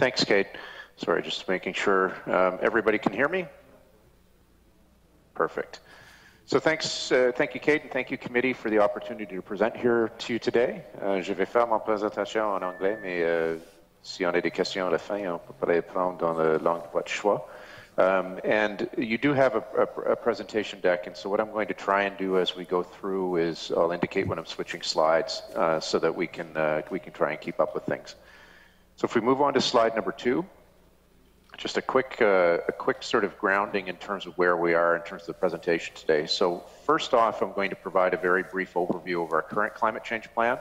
Thanks, Kate. Sorry, just making sure everybody can hear me. Perfect. So thank you, Kate, and thank you, committee, for the opportunity to present here to you today. Je vais faire ma présentation en anglais, mais si on a des questions à la fin, on peut les prendre dans la langue de votre choix. And you do have a presentation deck, and so what I'm going to try and do as we go through is I'll indicate when I'm switching slides so that we can try and keep up with things. So if we move on to slide number 2, just a quick sort of grounding in terms of where we are in terms of the presentation today. So first off, I'm going to provide a very brief overview of our current climate change plan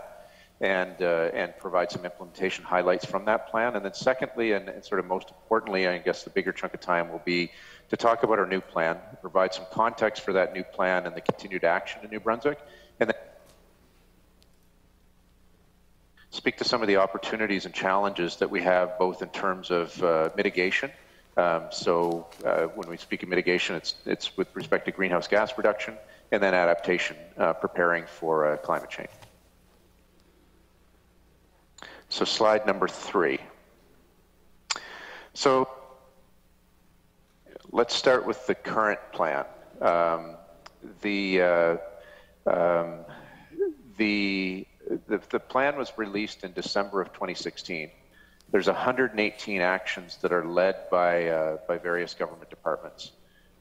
and provide some implementation highlights from that plan. And then secondly, and sort of most importantly, I guess the bigger chunk of time will be to talk about our new plan, provide some context for that new plan and the continued action in New Brunswick, and then speak to some of the opportunities and challenges that we have both in terms of mitigation. So when we speak of mitigation, it's with respect to greenhouse gas reduction, and then adaptation, preparing for climate change. So slide number 3. So let's start with the current plan. The plan was released in December of 2016. There's 118 actions that are led by various government departments.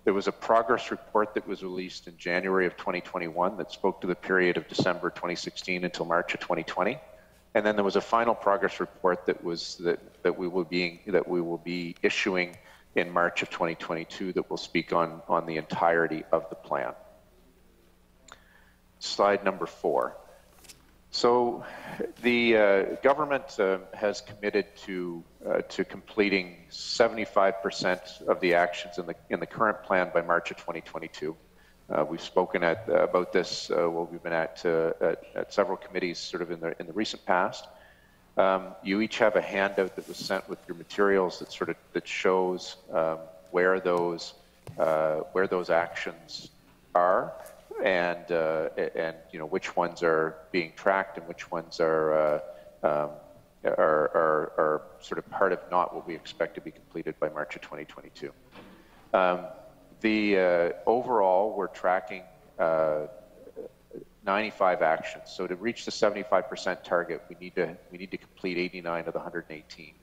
There was a progress report that was released in January of 2021 that spoke to the period of December 2016 until March of 2020. And then there was a final progress report that we will be issuing in March of 2022 that will speak on the entirety of the plan. Slide number 4. So the government has committed to completing 75% of the actions in the current plan by March of 2022. We've spoken about this. We've been at several committees, sort of in the recent past. You each have a handout that was sent with your materials that shows where those actions are. And you know which ones are being tracked and which ones are sort of part of not what we expect to be completed by March of 2022. Overall, we're tracking 95 actions. So to reach the 75% target, we need to complete 89 of the 118.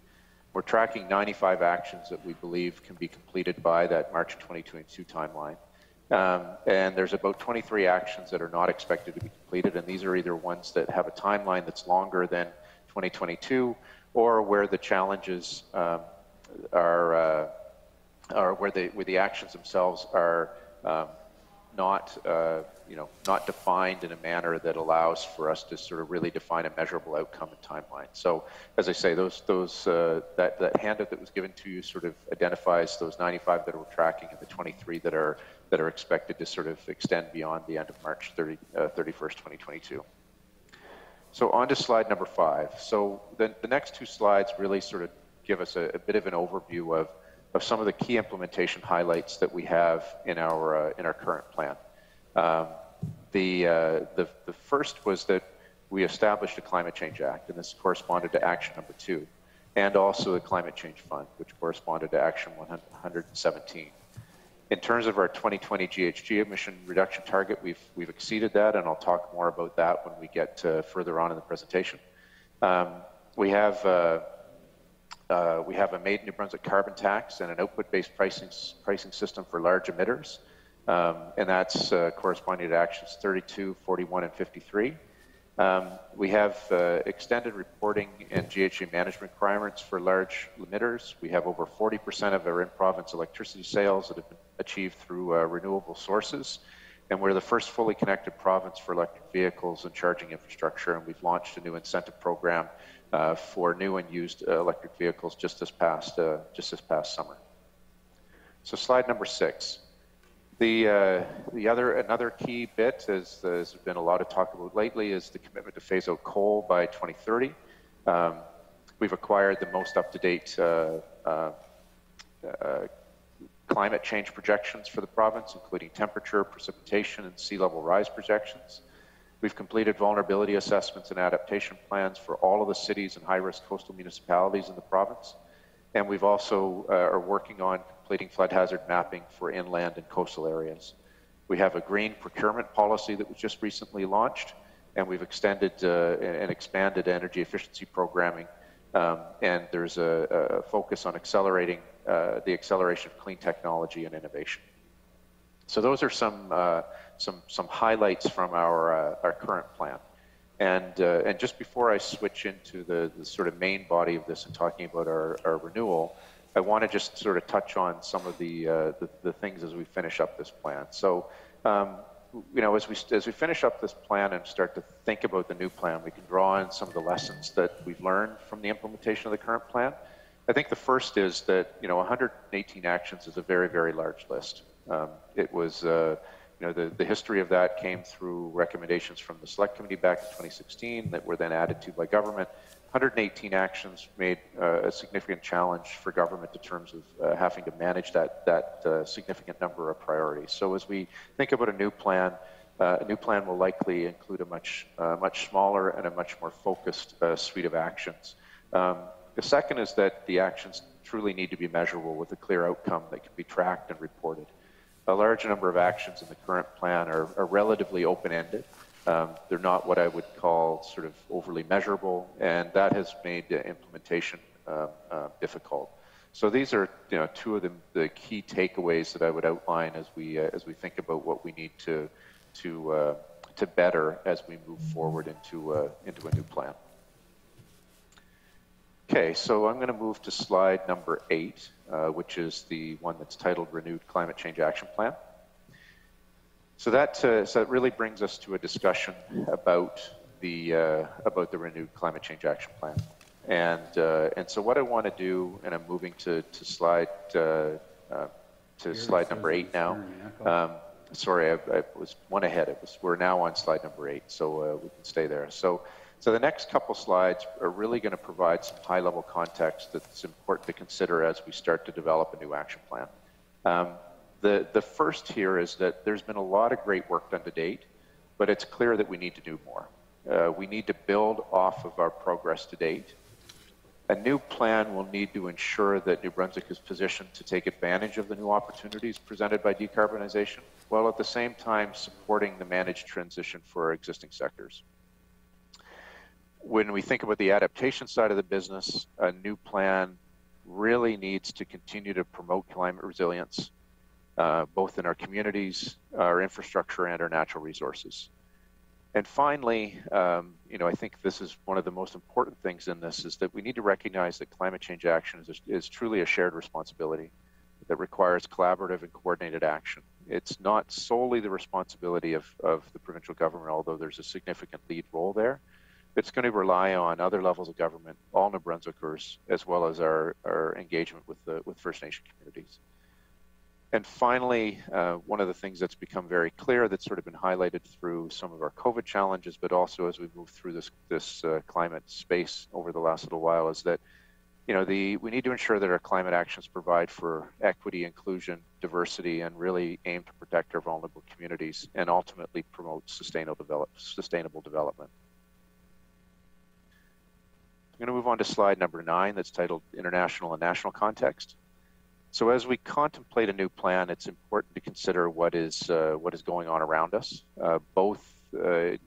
We're tracking 95 actions that we believe can be completed by that March of 2022 timeline. And there's about 23 actions that are not expected to be completed, and these are either ones that have a timeline that's longer than 2022, or where the challenges are where the actions themselves are not defined in a manner that allows for us to sort of really define a measurable outcome and timeline. So, as I say, that handout that was given to you sort of identifies those 95 that we're tracking and the 23 that are expected to sort of extend beyond the end of March 31st, 2022. So on to slide number 5. So the next 2 slides really sort of give us a bit of an overview of some of the key implementation highlights that we have in our current plan. The first was that we established a Climate Change Act, and this corresponded to action number 2, and also the Climate Change Fund, which corresponded to action 117. In terms of our 2020 GHG emission reduction target, we've exceeded that, and I'll talk more about that when we get further on in the presentation. We have a made New Brunswick carbon tax and an output-based pricing system for large emitters, and that's corresponding to actions 32, 41, and 53. We have extended reporting and GHG management requirements for large emitters. We have over 40% of our in-province electricity sales that have been achieved through renewable sources, and we're the first fully connected province for electric vehicles and charging infrastructure, and we've launched a new incentive program for new and used electric vehicles just this past summer. So slide number 6. Another key bit, as there's been a lot of talk about lately, is the commitment to phase out coal by 2030. We've acquired the most up-to-date climate change projections for the province, including temperature, precipitation, and sea level rise projections. We've completed vulnerability assessments and adaptation plans for all of the cities and high-risk coastal municipalities in the province. And we've also are working on completing flood hazard mapping for inland and coastal areas. We have a green procurement policy that was just recently launched, and we've extended and expanded energy efficiency programming. And there's a focus on accelerating the acceleration of clean technology and innovation. So those are some highlights from our current plan. And just before I switch into the sort of main body of this and talking about our renewal, I want to just sort of touch on some of the things as we finish up this plan. So, you know, as we finish up this plan and start to think about the new plan, we can draw on some of the lessons that we've learned from the implementation of the current plan. I think the first is that, you know, 118 actions is a very, very large list. It was, you know, the history of that came through recommendations from the Select Committee back in 2016 that were then added to by government. 118 actions made a significant challenge for government in terms of having to manage that significant number of priorities. So as we think about a new plan will likely include a much smaller and a much more focused suite of actions. The second is that the actions truly need to be measurable with a clear outcome that can be tracked and reported. A large number of actions in the current plan are relatively open-ended. They're not what I would call sort of overly measurable, and that has made the implementation difficult. So these are, you know, two of the key takeaways that I would outline as we think about what we need to better as we move forward into a new plan. Okay, so I'm going to move to slide number 8, which is the one that's titled Renewed Climate Change Action Plan. So that really brings us to a discussion about the Renewed Climate Change Action Plan. And so what I want to do, and I'm moving to slide number 8 now. Sorry, I was one ahead. We're now on slide number 8, so we can stay there. So the next couple slides are really going to provide some high-level context that's important to consider as we start to develop a new action plan. The first here is that there's been a lot of great work done to date, but it's clear that we need to do more. We need to build off of our progress to date. A new plan will need to ensure that New Brunswick is positioned to take advantage of the new opportunities presented by decarbonization, while at the same time supporting the managed transition for our existing sectors. When we think about the adaptation side of the business, a new plan really needs to continue to promote climate resilience, both in our communities, our infrastructure, and our natural resources. And finally, you know, I think this is one of the most important things in this, is that we need to recognize that climate change action is truly a shared responsibility that requires collaborative and coordinated action. It's not solely the responsibility of the provincial government, although there's a significant lead role there. It's going to rely on other levels of government, all New Brunswickers, as well as our engagement with First Nation communities. And finally, one of the things that's become very clear, that's sort of been highlighted through some of our COVID challenges, but also as we move through this climate space over the last little while, is that, you know, we need to ensure that our climate actions provide for equity, inclusion, diversity, and really aim to protect our vulnerable communities and ultimately promote sustainable development. I'm going to move on to slide number 9, that's titled International and National Context. So as we contemplate a new plan, it's important to consider what is going on around us, both on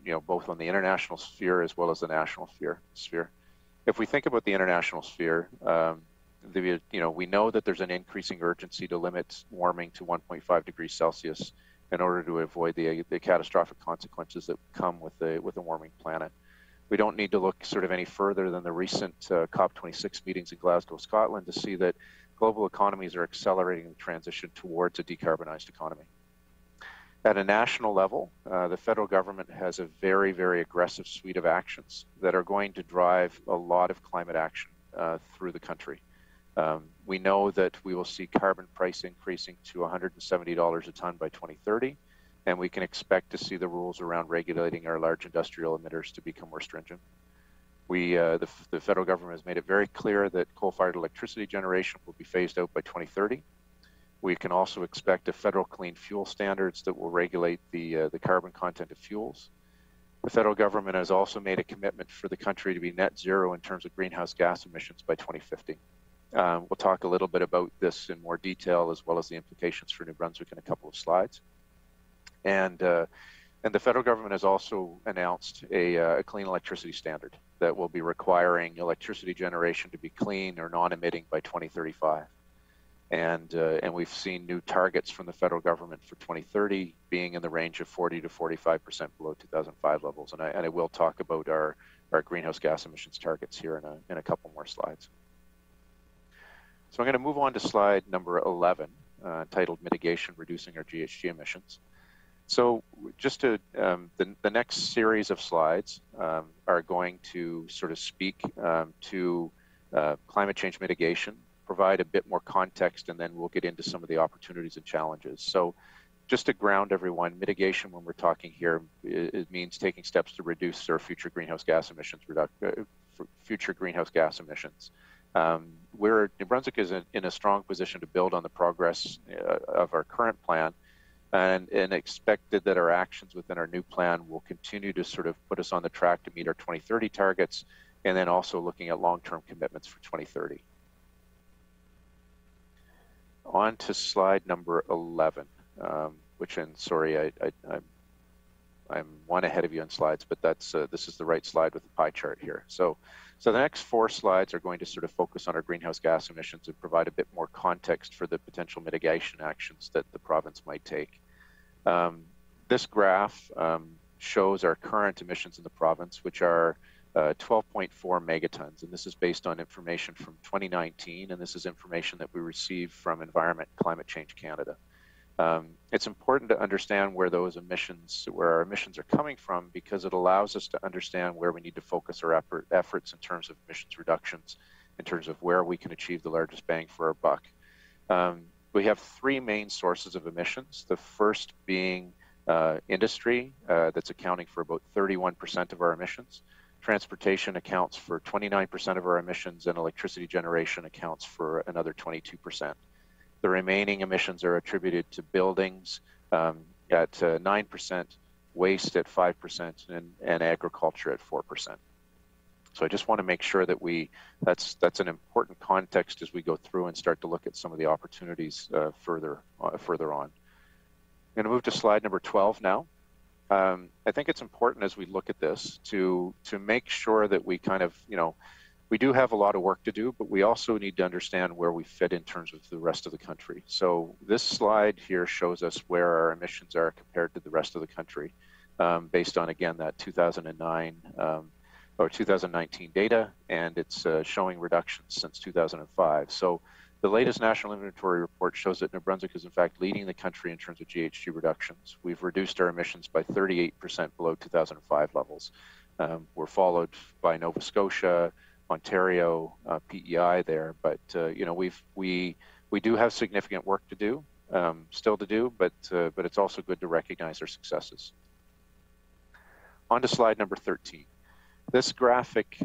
the international sphere as well as the national sphere. If we think about the international sphere, we know that there's an increasing urgency to limit warming to 1.5 degrees Celsius in order to avoid the catastrophic consequences that come with a warming planet. We don't need to look sort of any further than the recent COP26 meetings in Glasgow, Scotland, to see that global economies are accelerating the transition towards a decarbonized economy. At a national level, the federal government has a very, very aggressive suite of actions that are going to drive a lot of climate action through the country. We know that we will see carbon price increasing to $170 a ton by 2030. And we can expect to see the rules around regulating our large industrial emitters to become more stringent. The federal government has made it very clear that coal-fired electricity generation will be phased out by 2030. We can also expect a federal clean fuel standards that will regulate the carbon content of fuels. The federal government has also made a commitment for the country to be net zero in terms of greenhouse gas emissions by 2050. We'll talk a little bit about this in more detail, as well as the implications for New Brunswick in a couple of slides. And the federal government has also announced a clean electricity standard that will be requiring electricity generation to be clean or non-emitting by 2035. And we've seen new targets from the federal government for 2030 being in the range of 40 to 45% below 2005 levels. And I will talk about our greenhouse gas emissions targets here in a couple more slides. So I'm going to move on to slide number 11, titled Mitigation, Reducing Our GHG Emissions. So just to, the next series of slides are going to sort of speak to climate change mitigation, provide a bit more context, and then we'll get into some of the opportunities and challenges. So just to ground everyone, mitigation, when we're talking here, it means taking steps to reduce our future greenhouse gas emissions, New Brunswick is in a strong position to build on the progress of our current plan, and expected that our actions within our new plan will continue to sort of put us on the track to meet our 2030 targets, and then also looking at long-term commitments for 2030. On to slide number 11, sorry, I'm one ahead of you on slides, but that's this is the right slide with the pie chart here. So the next 4 slides are going to sort of focus on our greenhouse gas emissions and provide a bit more context for the potential mitigation actions that the province might take. This graph shows our current emissions in the province, which are 12.4 megatons, and this is based on information from 2019, and this is information that we received from Environment and Climate Change Canada. It's important to understand where our emissions are coming from, because it allows us to understand where we need to focus our efforts in terms of emissions reductions, in terms of where we can achieve the largest bang for our buck. We have 3 main sources of emissions. The first being industry, that's accounting for about 31% of our emissions. Transportation accounts for 29% of our emissions, and electricity generation accounts for another 22%. The remaining emissions are attributed to buildings at 9%, waste at 5%, and agriculture at 4%. So I just want to make sure that that's an important context as we go through and start to look at some of the opportunities further on. I'm going to move to slide number 12 now. I think it's important as we look at this to make sure that we kind of, we do have a lot of work to do, but we also need to understand where we fit in terms of the rest of the country. So this slide here shows us where our emissions are compared to the rest of the country, based on, again, that 2009 or 2019 data, and it's showing reductions since 2005. So the latest national inventory report shows that New Brunswick is in fact leading the country in terms of GHG reductions. We've reduced our emissions by 38% below 2005 levels. We're followed by Nova Scotia, Ontario, PEI there, but we do have significant work to do, still to do, but it's also good to recognize our successes. On to slide number 13. This graphic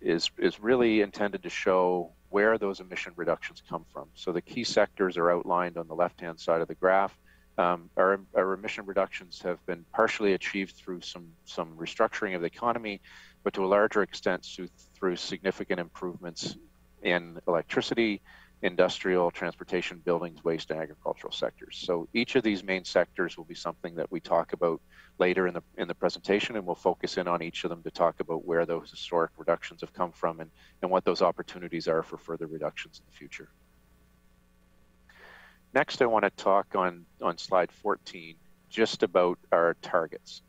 is really intended to show where those emission reductions come from. So the key sectors are outlined on the left-hand side of the graph. Our emission reductions have been partially achieved through some restructuring of the economy, but to a larger extent through significant improvements in electricity, industrial, transportation, buildings, waste, and agricultural sectors. So each of these main sectors will be something that we talk about later in the presentation, and we'll focus in on each of them to talk about where those historic reductions have come from and what those opportunities are for further reductions in the future. Next, I want to talk on slide 14 just about our targets.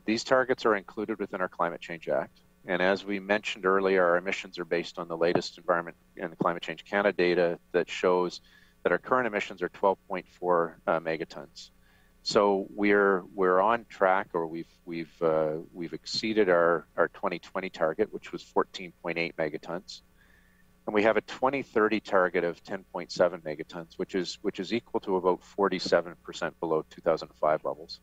These targets are included within our Climate Change Act. And as we mentioned earlier, our emissions are based on the latest Environment and Climate Change Canada data that shows that our current emissions are 12.4 megatons. So we're on track, or we've exceeded our 2020 target, which was 14.8 megatons. And we have a 2030 target of 10.7 megatons, which is equal to about 47% below 2005 levels.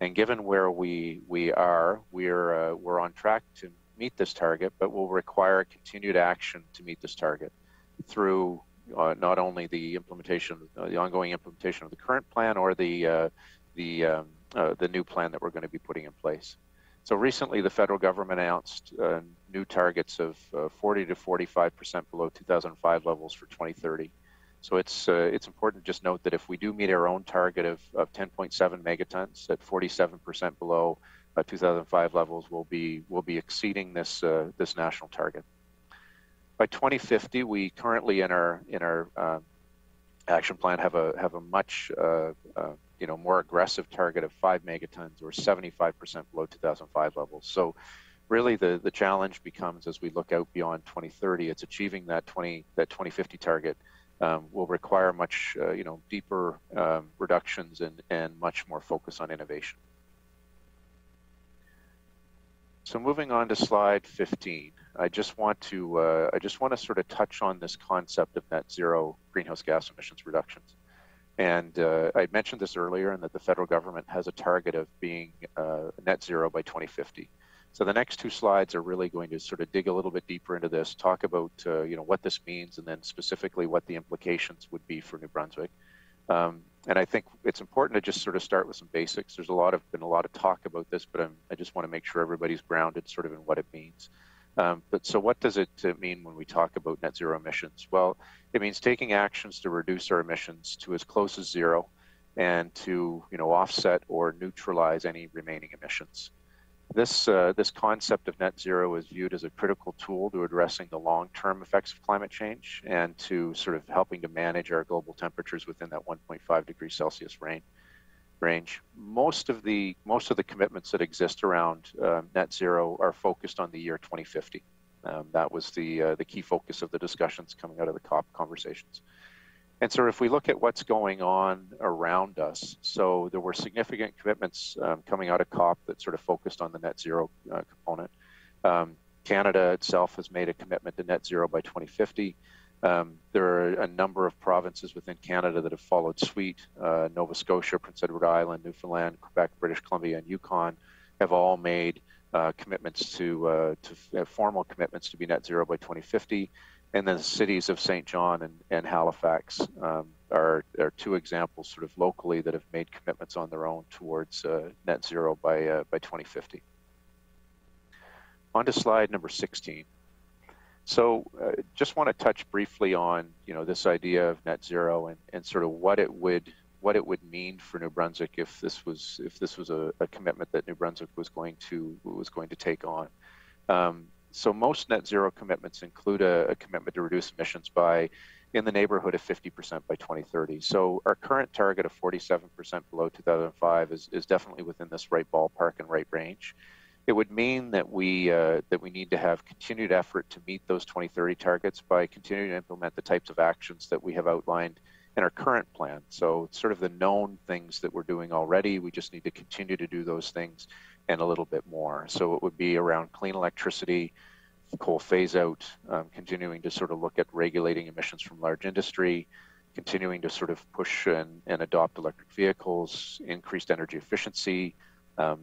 And given where we're on track to meet this target, but will require continued action to meet this target through not only the ongoing implementation of the current plan or the new plan that we're going to be putting in place. So recently, the federal government announced new targets of 40 to 45% below 2005 levels for 2030. So it's important to just note that if we do meet our own target of 10.7 megatons at 47% below 2005 levels, we'll be exceeding this this national target. By 2050, we currently in our action plan have a much more aggressive target of 5 megatons or 75% below 2005 levels. So really the challenge becomes, as we look out beyond 2030, it's achieving that 2050 target will require much deeper reductions and much more focus on innovation. So moving on to slide 15, I just want to sort of touch on this concept of net zero greenhouse gas emissions reductions. And I mentioned this earlier, and that the federal government has a target of being net zero by 2050. So the next two slides are really going to sort of dig a little bit deeper into this, talk about what this means, and then specifically what the implications would be for New Brunswick. And I think it's important to just sort of start with some basics. There's been a lot of talk about this, but I just want to make sure everybody's grounded sort of in what it means. But so what does it mean when we talk about net zero emissions? Well, it means taking actions to reduce our emissions to as close as zero and to offset or neutralize any remaining emissions. This concept of net zero is viewed as a critical tool to addressing the long-term effects of climate change and to sort of helping to manage our global temperatures within that 1.5 degrees Celsius range. Most of the commitments that exist around net zero are focused on the year 2050. That was the key focus of the discussions coming out of the COP conversations. And so if we look at what's going on around us, so there were significant commitments coming out of COP that sort of focused on the net zero component. Canada itself has made a commitment to net zero by 2050. There are a number of provinces within Canada that have followed suit. Nova Scotia, Prince Edward Island, Newfoundland, Quebec, British Columbia, and Yukon have all made commitments to formal commitments to be net zero by 2050. And then the cities of St. John and Halifax are two examples sort of locally that have made commitments on their own towards net zero by 2050. On to slide number 16. So just want to touch briefly on this idea of net zero and sort of what it would mean for New Brunswick if this was a commitment that New Brunswick was going to take on. So most net zero commitments include a commitment to reduce emissions by in the neighborhood of 50% by 2030. So our current target of 47% below 2005 is definitely within this right ballpark and right range. It would mean that we need to have continued effort to meet those 2030 targets by continuing to implement the types of actions that we have outlined in our current plan. So sort of the known things that we're doing already, we just need to continue to do those things and a little bit more. So it would be around clean electricity, coal phase out, continuing to sort of look at regulating emissions from large industry, continuing to sort of push and adopt electric vehicles, increased energy efficiency,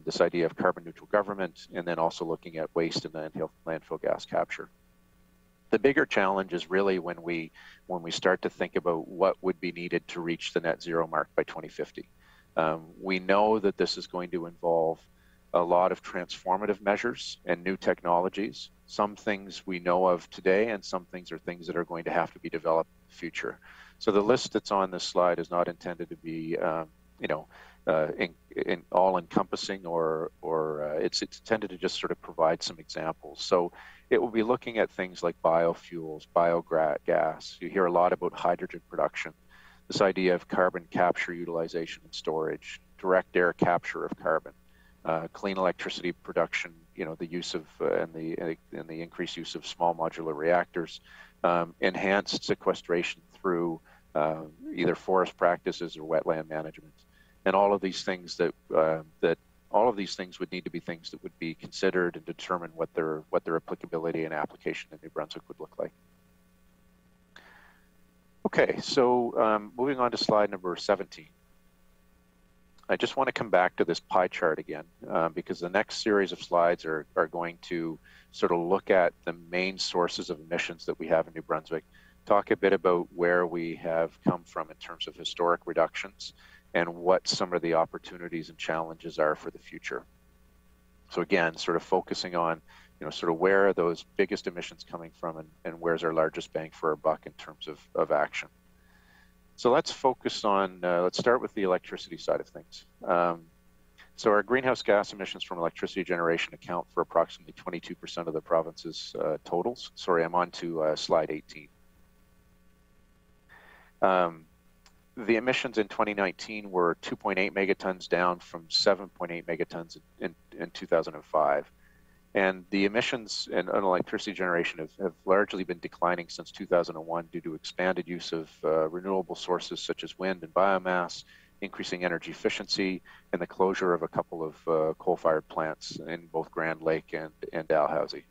this idea of carbon neutral government, and then also looking at waste and landfill gas capture. The bigger challenge is really when we start to think about what would be needed to reach the net zero mark by 2050. We know that this is going to involve a lot of transformative measures and new technologies. Some things we know of today, and some things are things that are going to have to be developed in the future. So the list that's on this slide is not intended to be, all-encompassing, or it's intended to just sort of provide some examples. So it will be looking at things like biofuels, biogas. You hear a lot about hydrogen production. This idea of carbon capture, utilization, and storage, direct air capture of carbon. Clean electricity production, the use of and the increased use of small modular reactors, enhanced sequestration through either forest practices or wetland management, and all of these things all of these things would need to be things that would be considered and determine what their applicability and application in New Brunswick would look like. Okay, so moving on to slide number 17. I just want to come back to this pie chart again, because the next series of slides are going to sort of look at the main sources of emissions that we have in New Brunswick, talk a bit about where we have come from in terms of historic reductions, and what some of the opportunities and challenges are for the future. So again, sort of focusing on sort of where are those biggest emissions coming from, and where's our largest bang for our buck in terms of action. So let's focus on, let's start with the electricity side of things. So our greenhouse gas emissions from electricity generation account for approximately 22% of the province's totals. Sorry, I'm on to slide 18. The emissions in 2019 were 2.8 megatons, down from 7.8 megatons in 2005. And the emissions in electricity generation have largely been declining since 2001 due to expanded use of renewable sources such as wind and biomass, increasing energy efficiency, and the closure of a couple of coal-fired plants in both Grand Lake and Dalhousie.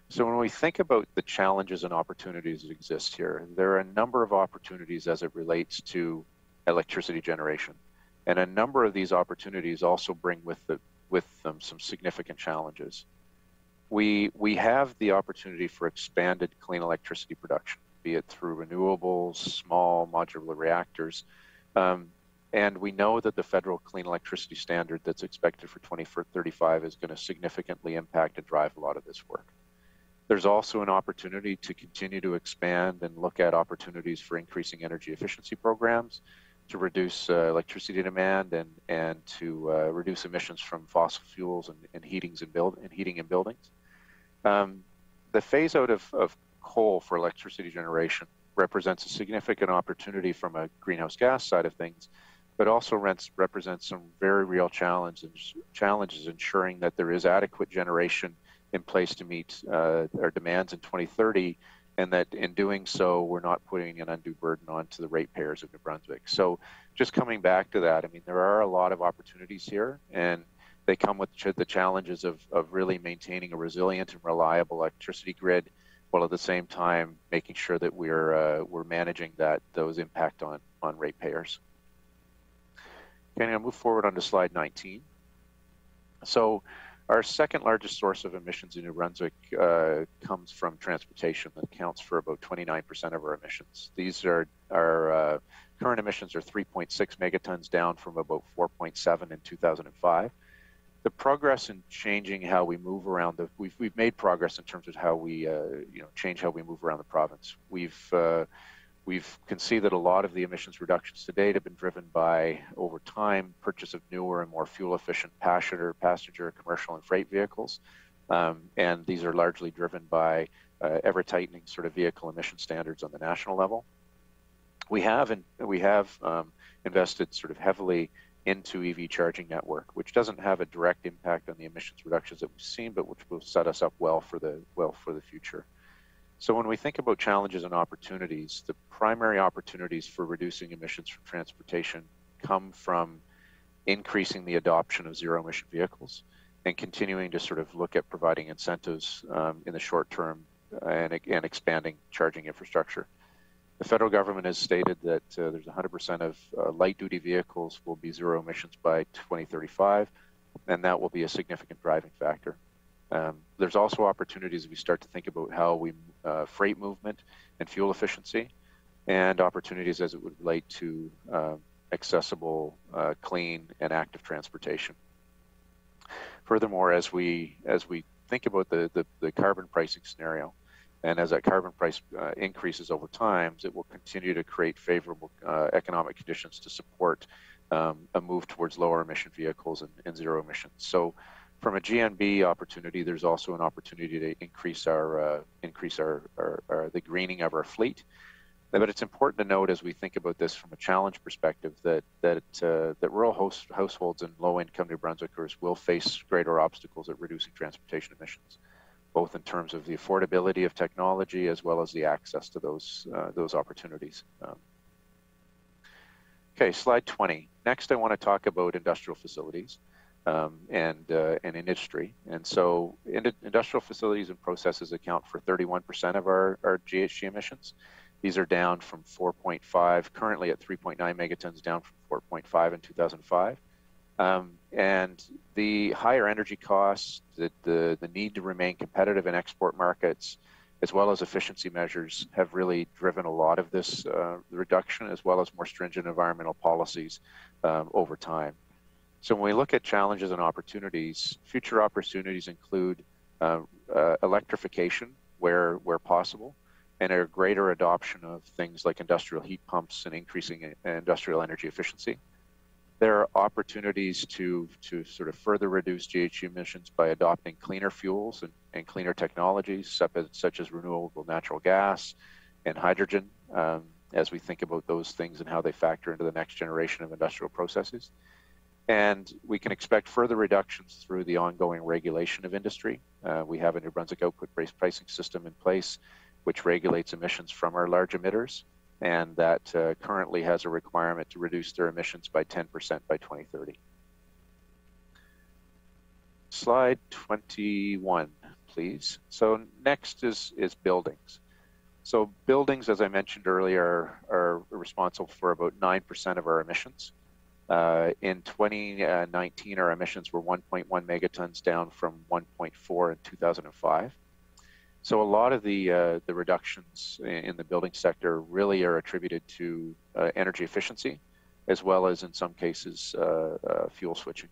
So when we think about the challenges and opportunities that exist here, there are a number of opportunities as it relates to electricity generation. And a number of these opportunities also bring with them some significant challenges. We have the opportunity for expanded clean electricity production, be it through renewables, small modular reactors, and we know that the federal clean electricity standard that's expected for 2035 is going to significantly impact and drive a lot of this work. There's also an opportunity to continue to expand and look at opportunities for increasing energy efficiency programs to reduce electricity demand and to reduce emissions from fossil fuels and heating in buildings. The phase out of coal for electricity generation represents a significant opportunity from a greenhouse gas side of things, but also represents some very real challenges ensuring that there is adequate generation in place to meet our demands in 2030, and that in doing so, we're not putting an undue burden onto the ratepayers of New Brunswick. So just coming back to that, I mean, there are a lot of opportunities here, and they come with the challenges of really maintaining a resilient and reliable electricity grid, while at the same time making sure that we're managing those impact on ratepayers. Okay, I'm going to move forward onto slide 19. So our second largest source of emissions in New Brunswick comes from transportation. That accounts for about 29% of our emissions. These are our current emissions are 3.6 megatons, down from about 4.7 in 2005. The progress in changing how we move around we've made progress in terms of how we change how we move around the province. We can see that a lot of the emissions reductions to date have been driven by, over time, purchase of newer and more fuel-efficient passenger, commercial, and freight vehicles. And these are largely driven by ever-tightening sort of vehicle emission standards on the national level. We have invested sort of heavily into EV charging network, which doesn't have a direct impact on the emissions reductions that we've seen, but which will set us up well for the future. So when we think about challenges and opportunities, the primary opportunities for reducing emissions from transportation come from increasing the adoption of zero-emission vehicles and continuing to sort of look at providing incentives in the short term and expanding charging infrastructure. The federal government has stated that there's 100% of light-duty vehicles will be zero emissions by 2035, and that will be a significant driving factor. There's also opportunities as we start to think about how we freight movement and fuel efficiency, and opportunities as it would relate to accessible, clean, and active transportation. Furthermore, as we think about the carbon pricing scenario, and as that carbon price increases over time, it will continue to create favorable economic conditions to support a move towards lower emission vehicles and zero emissions. So from a GNB opportunity, there's also an opportunity to increase the greening of our fleet. But it's important to note as we think about this from a challenge perspective that rural households and low-income New Brunswickers will face greater obstacles at reducing transportation emissions, both in terms of the affordability of technology as well as the access to those opportunities. Okay, slide 20. Next, I want to talk about industrial facilities and industry. And so industrial facilities and processes account for 31% of our GHG emissions. These are down from 4.5, currently at 3.9 megatons, down from 4.5 in 2005. And the higher energy costs, the need to remain competitive in export markets, as well as efficiency measures, have really driven a lot of this reduction, as well as more stringent environmental policies over time. So when we look at challenges and opportunities, future opportunities include electrification where possible, and a greater adoption of things like industrial heat pumps and increasing industrial energy efficiency. There are opportunities to sort of further reduce GHG emissions by adopting cleaner fuels and cleaner technologies, such as renewable natural gas and hydrogen, as we think about those things and how they factor into the next generation of industrial processes. And we can expect further reductions through the ongoing regulation of industry. We have a New Brunswick output-based pricing system in place, which regulates emissions from our large emitters, and that currently has a requirement to reduce their emissions by 10% by 2030. Slide 21, please. So next is buildings. So buildings, as I mentioned earlier, are responsible for about 9% of our emissions. In 2019, our emissions were 1.1 megatons, down from 1.4 in 2005. So a lot of the reductions in the building sector really are attributed to energy efficiency, as well as in some cases fuel switching,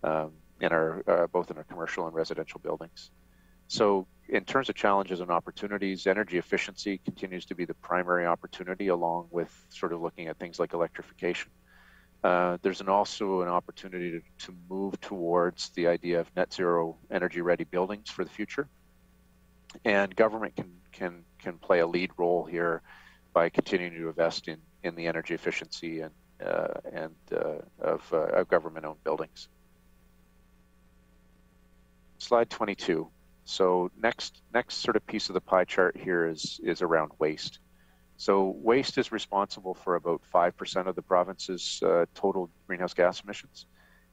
both in our commercial and residential buildings. So in terms of challenges and opportunities, energy efficiency continues to be the primary opportunity, along with sort of looking at things like electrification. There's also an opportunity to move towards the idea of net zero energy ready buildings for the future. And government can play a lead role here by continuing to invest in the energy efficiency of government-owned buildings. Slide 22. So next sort of piece of the pie chart here is around waste. So waste is responsible for about 5% of the province's total greenhouse gas emissions.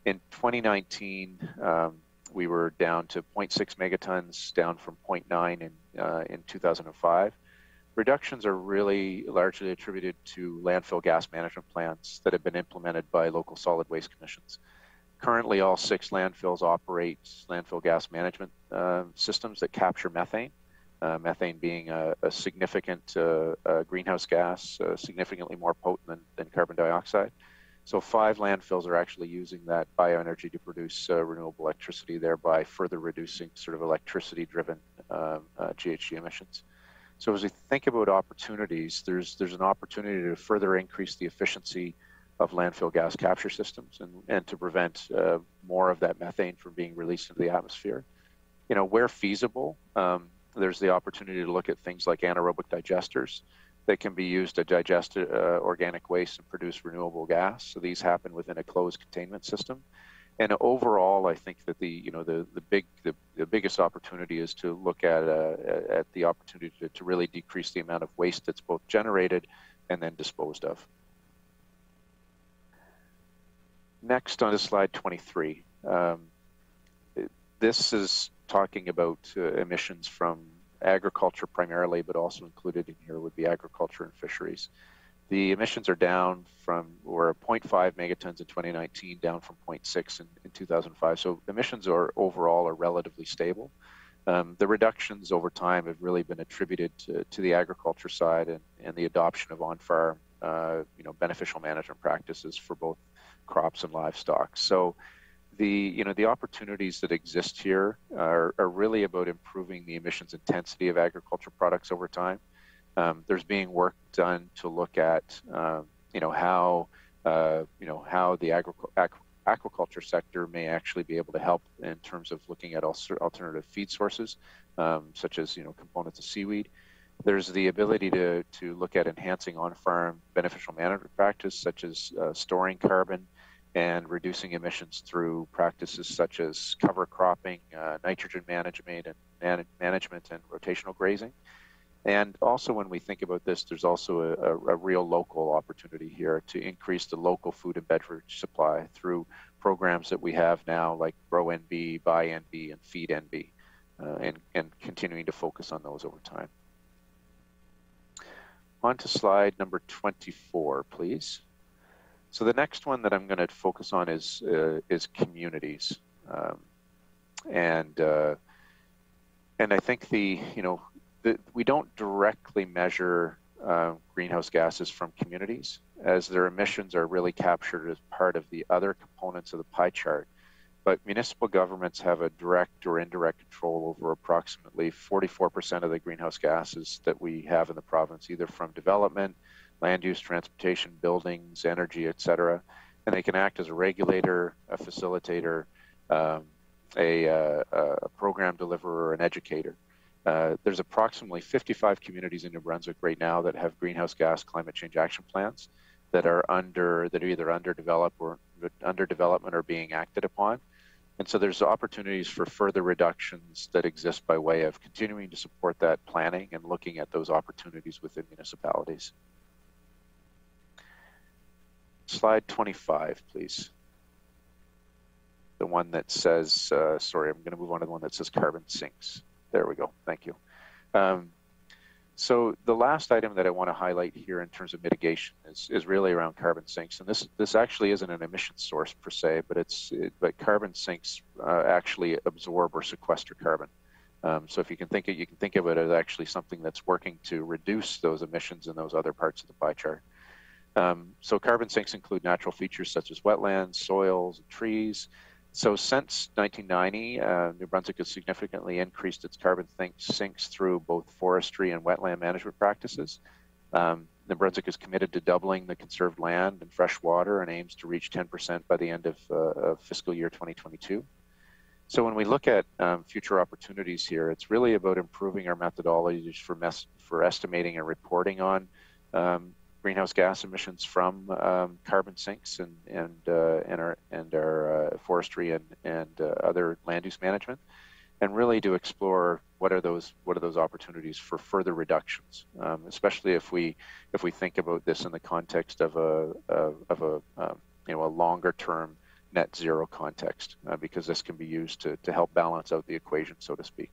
In 2019, we were down to 0.6 megatons, down from 0.9 in 2005. Reductions are really largely attributed to landfill gas management plans that have been implemented by local solid waste commissions. Currently, all 6 landfills operate landfill gas management systems that capture methane. Methane being a significant greenhouse gas, significantly more potent than carbon dioxide. So 5 landfills are actually using that bioenergy to produce renewable electricity, thereby further reducing sort of electricity-driven GHG emissions. So as we think about opportunities, there's an opportunity to further increase the efficiency of landfill gas capture systems and to prevent more of that methane from being released into the atmosphere. You know, where feasible, there's the opportunity to look at things like anaerobic digesters that can be used to digest organic waste and produce renewable gas. So these happen within a closed containment system. And overall, I think that the biggest opportunity is to look at the opportunity to really decrease the amount of waste that's both generated and then disposed of. Next, on to slide 23. This is talking about emissions from agriculture primarily, but also included in here would be agriculture and fisheries. The emissions are down were 0.5 megatons in 2019, down from 0.6 in 2005. So emissions overall are relatively stable. The reductions over time have really been attributed to the agriculture side and the adoption of on-farm, beneficial management practices for both crops and livestock. So the opportunities that exist here are really about improving the emissions intensity of agriculture products over time. There's being work done to look at how the aquaculture sector may actually be able to help in terms of looking at alternative feed sources, such as components of seaweed. There's the ability to look at enhancing on-farm beneficial management practices, such as storing carbon and reducing emissions through practices such as cover cropping, nitrogen management and rotational grazing. And also, when we think about this, there's also a real local opportunity here to increase the local food and beverage supply through programs that we have now, like Grow NB, Buy NB, and Feed NB, and continuing to focus on those over time. On to slide number 24, please. So the next one that I'm going to focus on is communities, and I think we don't directly measure greenhouse gases from communities, as their emissions are really captured as part of the other components of the pie chart. but municipal governments have a direct or indirect control over approximately 44% of the greenhouse gases that we have in the province, either from development, land use, transportation, buildings, energy, etc. And they can act as a regulator, a facilitator, a program deliverer, an educator. There's approximately 55 communities in New Brunswick right now that have greenhouse gas climate change action plans that are either under development or being acted upon. And so there's opportunities for further reductions that exist by way of continuing to support that planning and looking at those opportunities within municipalities. Slide 25, please. The one that says, sorry, I'm going to move on to the one that says carbon sinks. There we go. Thank you. So the last item that I want to highlight here in terms of mitigation is really around carbon sinks. And this actually isn't an emission source per se, but carbon sinks actually absorb or sequester carbon. So if you can think of it as actually something that's working to reduce those emissions in those other parts of the pie chart. So carbon sinks include natural features such as wetlands, soils, and trees. So since 1990, New Brunswick has significantly increased its carbon sinks through both forestry and wetland management practices. New Brunswick is committed to doubling the conserved land and fresh water and aims to reach 10% by the end of fiscal year 2022. So when we look at future opportunities here, it's really about improving our methodologies for estimating and reporting on greenhouse gas emissions from carbon sinks and our forestry and other land use management, and really to explore what are those opportunities for further reductions, especially if we think about this in the context of a longer term net zero context, because this can be used to help balance out the equation, so to speak.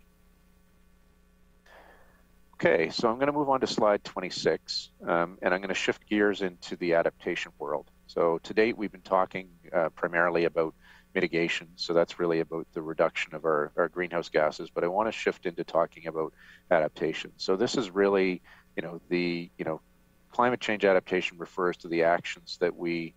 Okay, so I'm going to move on to slide 26, and I'm going to shift gears into the adaptation world. So to date, we've been talking primarily about mitigation, so that's really about the reduction of our greenhouse gases, but I want to shift into talking about adaptation. So this is really, climate change adaptation refers to the actions that we're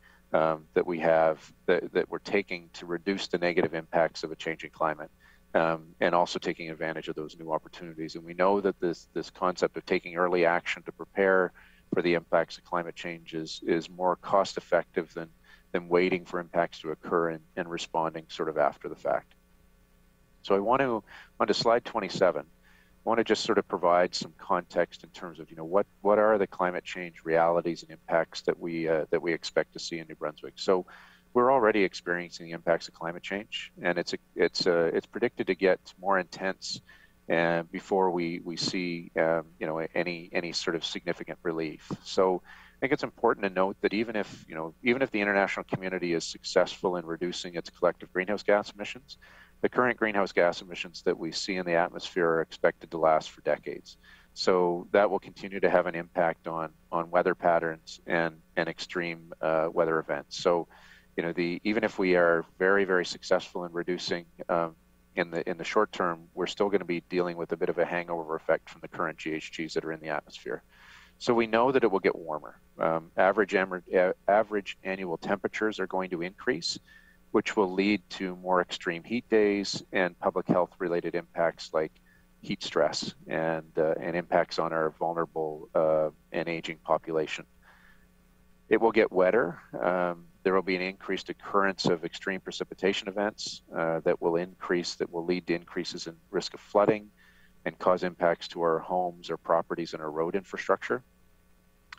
taking to reduce the negative impacts of a changing climate. And also taking advantage of those new opportunities. And we know that this concept of taking early action to prepare for the impacts of climate change is more cost effective than waiting for impacts to occur and responding sort of after the fact. So onto slide 27, I want to just sort of provide some context in terms of, what are the climate change realities and impacts that we expect to see in New Brunswick. So we're already experiencing the impacts of climate change, and it's predicted to get more intense before we see any sort of significant relief. So I think it's important to note that even if the international community is successful in reducing its collective greenhouse gas emissions, the current greenhouse gas emissions that we see in the atmosphere are expected to last for decades. So that will continue to have an impact on weather patterns and extreme weather events. So even if we are very, very successful in reducing in the short term, we're still going to be dealing with a bit of a hangover effect from the current GHGs that are in the atmosphere. So we know that it will get warmer. Average annual temperatures are going to increase, which will lead to more extreme heat days and public health related impacts like heat stress and impacts on our vulnerable and aging population. It will get wetter. There will be an increased occurrence of extreme precipitation events that will lead to increases in risk of flooding and cause impacts to our homes, our properties, and our road infrastructure.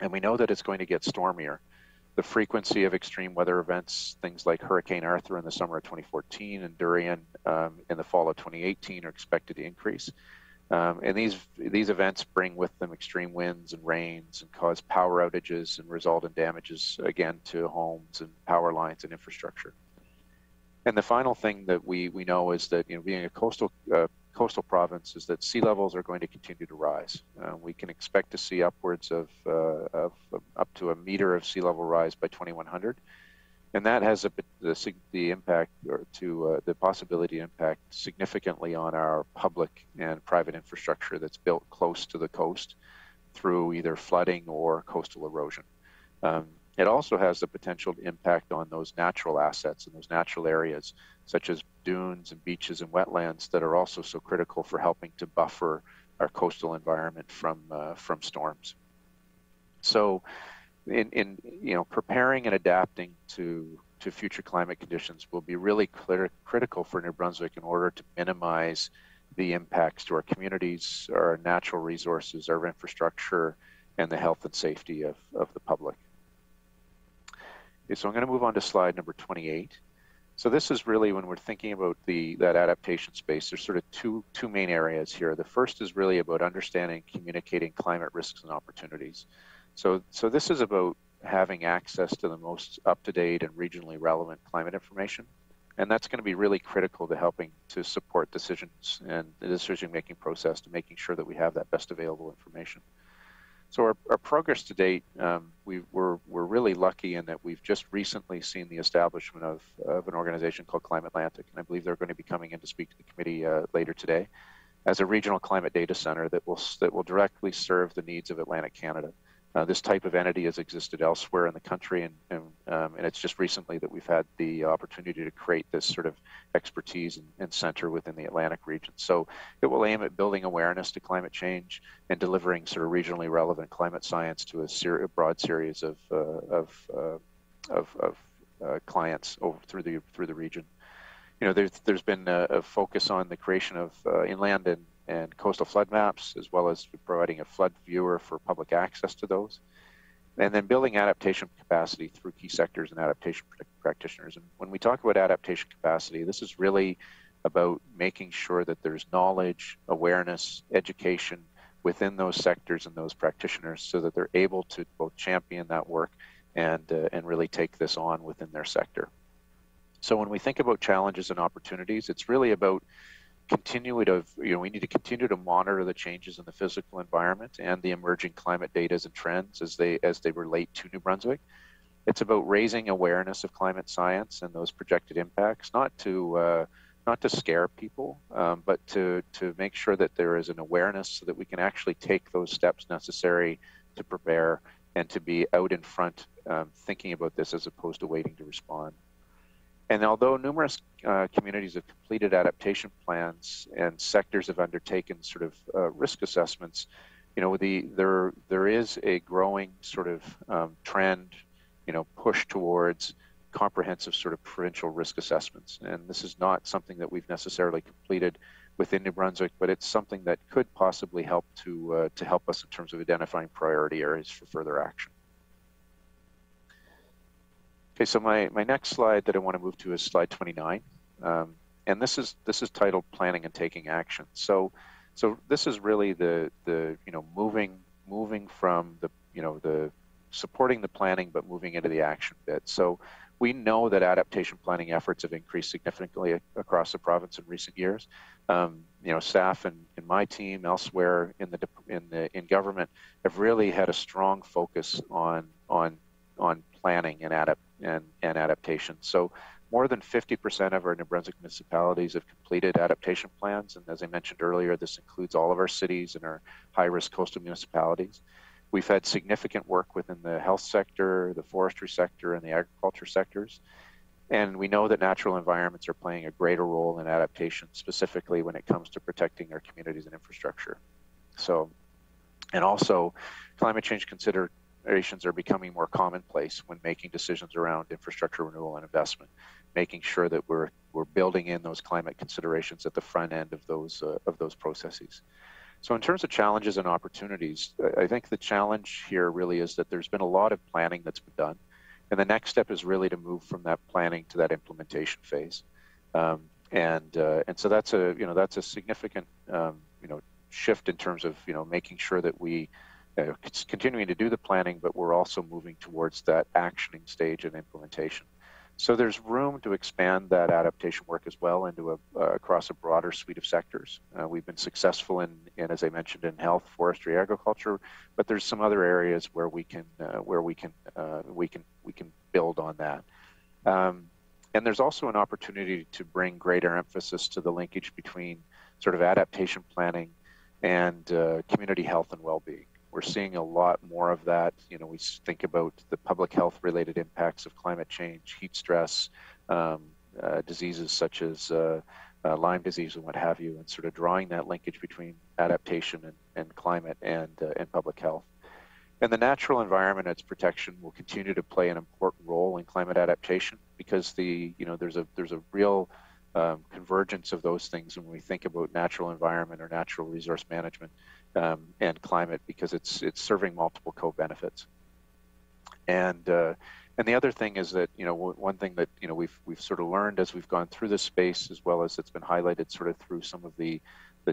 And we know that it's going to get stormier. The frequency of extreme weather events, things like Hurricane Arthur in the summer of 2014 and Durian in the fall of 2018, are expected to increase. And these events bring with them extreme winds and rains and cause power outages and result in damages, again, to homes and power lines and infrastructure. And the final thing that we know is that, being a coastal province, is that sea levels are going to continue to rise. We can expect to see upwards of up to a meter of sea level rise by 2100. And that has the impact the possibility to impact significantly on our public and private infrastructure that's built close to the coast through either flooding or coastal erosion. it also has the potential to impact on those natural assets and those natural areas, such as dunes and beaches and wetlands that are also so critical for helping to buffer our coastal environment from storms. So in preparing and adapting to future climate conditions will be really critical for New Brunswick in order to minimize the impacts to our communities, our natural resources, our infrastructure, and the health and safety of the public. Okay, so I'm going to move on to slide number 28. So this is really when we're thinking about that adaptation space, there's sort of two main areas here. The first is really about understanding, communicating climate risks and opportunities. So this is about having access to the most up-to-date and regionally relevant climate information. And that's going to be really critical to helping to support decisions and the decision-making process, to making sure that we have that best available information. So our progress to date, we're really lucky in that we've just recently seen the establishment of an organization called Climate Atlantic, and I believe they're going to be coming in to speak to the committee later today, as a regional climate data center that will directly serve the needs of Atlantic Canada. This type of entity has existed elsewhere in the country, and it's just recently that we've had the opportunity to create this sort of expertise and center within the Atlantic region. So it will aim at building awareness to climate change and delivering sort of regionally relevant climate science to a broad series of clients through the region. You know, there's been a focus on the creation of inland and coastal flood maps, as well as providing a flood viewer for public access to those, and then building adaptation capacity through key sectors and adaptation practitioners. And when we talk about adaptation capacity, this is really about making sure that there's knowledge, awareness, education within those sectors and those practitioners, so that they're able to both champion that work and really take this on within their sector. So when we think about challenges and opportunities, it's really about we need to continue to monitor the changes in the physical environment and the emerging climate data and trends as they relate to New Brunswick. It's about raising awareness of climate science and those projected impacts, not to scare people, but to make sure that there is an awareness so that we can actually take those steps necessary to prepare and to be out in front, thinking about this as opposed to waiting to respond. And although numerous communities have completed adaptation plans and sectors have undertaken sort of risk assessments, you know, there is a growing sort of trend, you know, push towards comprehensive sort of provincial risk assessments. And this is not something that we've necessarily completed within New Brunswick, but it's something that could possibly help to help us in terms of identifying priority areas for further action. Okay, so my next slide that I want to move to is slide 29, and this is titled Planning and Taking Action. So this is really the moving from the supporting the planning, but moving into the action bit. So we know that adaptation planning efforts have increased significantly across the province in recent years. Staff in my team elsewhere in government have really had a strong focus on planning and adaptation. So more than 50% of our New Brunswick municipalities have completed adaptation plans. And as I mentioned earlier, this includes all of our cities and our high-risk coastal municipalities. We've had significant work within the health sector, the forestry sector, and the agriculture sectors. And we know that natural environments are playing a greater role in adaptation, specifically when it comes to protecting our communities and infrastructure. So, and also climate change considerations are becoming more commonplace when making decisions around infrastructure renewal and investment, making sure that we're building in those climate considerations at the front end of those processes. So in terms of challenges and opportunities, I think the challenge here really is that there's been a lot of planning that's been done, and the next step is really to move from that planning to that implementation phase, and so that's a significant shift in terms of making sure that we continuing to do the planning, but we're also moving towards that actioning stage and implementation. So there's room to expand that adaptation work as well into across a broader suite of sectors. We've been successful in, as I mentioned, in health, forestry, agriculture, but there's some other areas where we can build on that. And there's also an opportunity to bring greater emphasis to the linkage between sort of adaptation planning and community health and well-being. We're seeing a lot more of that. You know, we think about the public health related impacts of climate change, heat stress, diseases such as Lyme disease and what have you, and sort of drawing that linkage between adaptation and climate and public health. And the natural environment and its protection will continue to play an important role in climate adaptation, because there's a real convergence of those things when we think about natural environment or natural resource management and climate, because it's serving multiple co-benefits. And the other thing is that, you know, one thing that, you know, we've sort of learned as we've gone through this space, as well as it's been highlighted sort of through some of the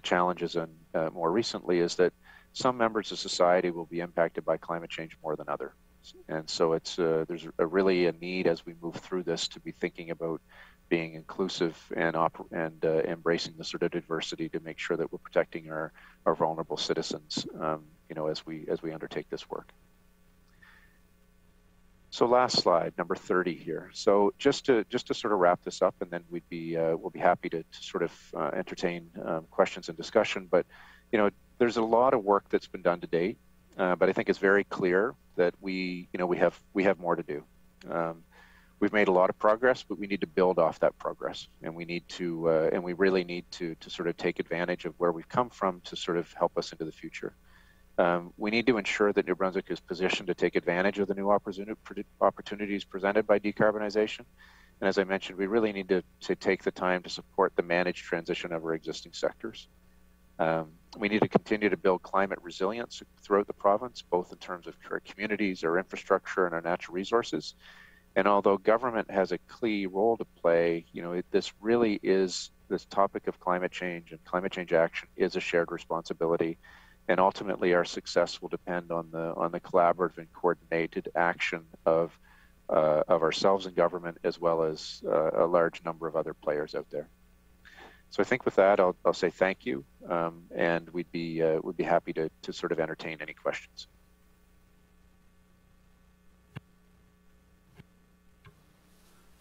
challenges and more recently, is that some members of society will be impacted by climate change more than others. And so it's there's really a need as we move through this to be thinking about being inclusive and embracing the sort of diversity to make sure that we're protecting our vulnerable citizens, you know, as we undertake this work. So last slide, number 30 here. So just to sort of wrap this up, and then we'll be happy to sort of entertain questions and discussion. But you know, there's a lot of work that's been done to date, but I think it's very clear that we have more to do. We've made a lot of progress, but we need to build off that progress, and we really need to sort of take advantage of where we've come from to sort of help us into the future. We need to ensure that New Brunswick is positioned to take advantage of the new opportunities presented by decarbonization. And as I mentioned, we really need to take the time to support the managed transition of our existing sectors. We need to continue to build climate resilience throughout the province, both in terms of our communities, our infrastructure, and our natural resources. And although government has a key role to play, you know, this topic of climate change and climate change action is a shared responsibility. And ultimately, our success will depend on the collaborative and coordinated action of ourselves in government, as well as a large number of other players out there. So I think with that, I'll say thank you, and we'd be happy to sort of entertain any questions.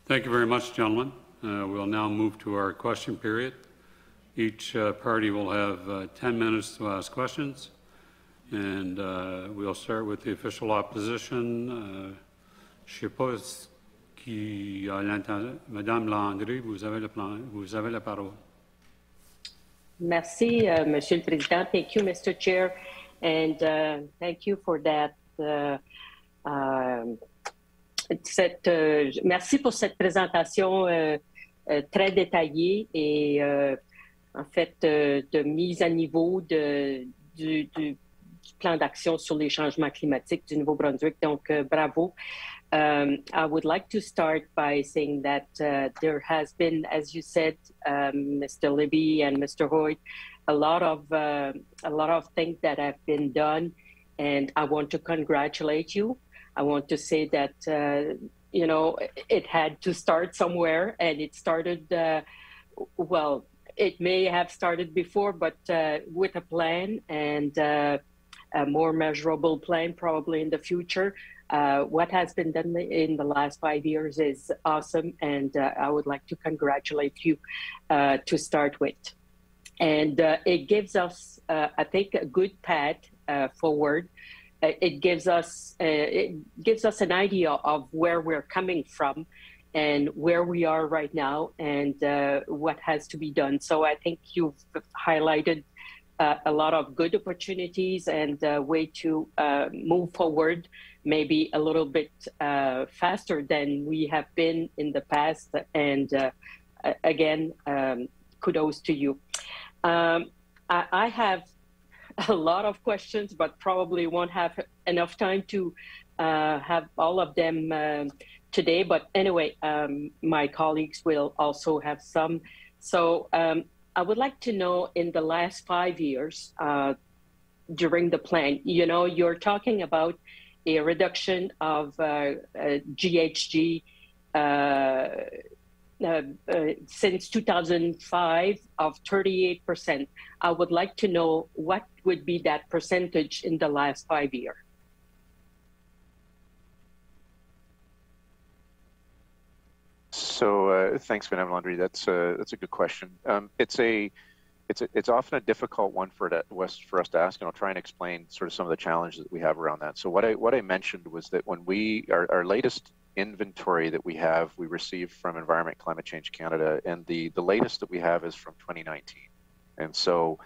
Thank you very much, gentlemen. We'll now move to our question period. Each party will have 10 minutes to ask questions, and we'll start with the official opposition. Je sais pas qui a l'intention. Madame Landry, vous avez la parole. Merci, Monsieur le Président. Thank you, Mr. Chair, and thank you for that. Merci pour cette présentation très détaillée et en fait de mise à niveau du plan d'action sur les changements climatiques du Nouveau-Brunswick. Donc, bravo. I would like to start by saying that there has been, as you said, Mr. Libby and Mr. Hoyt, a lot of things that have been done, and I want to congratulate you. I want to say that you know, it had to start somewhere, and it started. Well, it may have started before, but with a plan and a more measurable plan, probably in the future. What has been done in the last 5 years is awesome, and I would like to congratulate you to start with. And it gives us, I think, a good path forward. It gives us an idea of where we're coming from and where we are right now, and what has to be done. So I think you've highlighted a lot of good opportunities and a way to move forward, maybe a little bit faster than we have been in the past. And again, kudos to you. I have a lot of questions, but probably won't have enough time to have all of them today. But anyway, my colleagues will also have some. So I would like to know, in the last 5 years, during the plan, you know, you're talking about a reduction of GHG since 2005 of 38%. I would like to know what would be that percentage in the last 5 years. So thanks, Madame Landry. That's a good question. It's a it's often a difficult one for us to ask, and I'll try and explain sort of some of the challenges that we have around that. So what I mentioned was that when our latest inventory that we received from Environment Climate Change Canada, and the latest that we have is from 2019. And so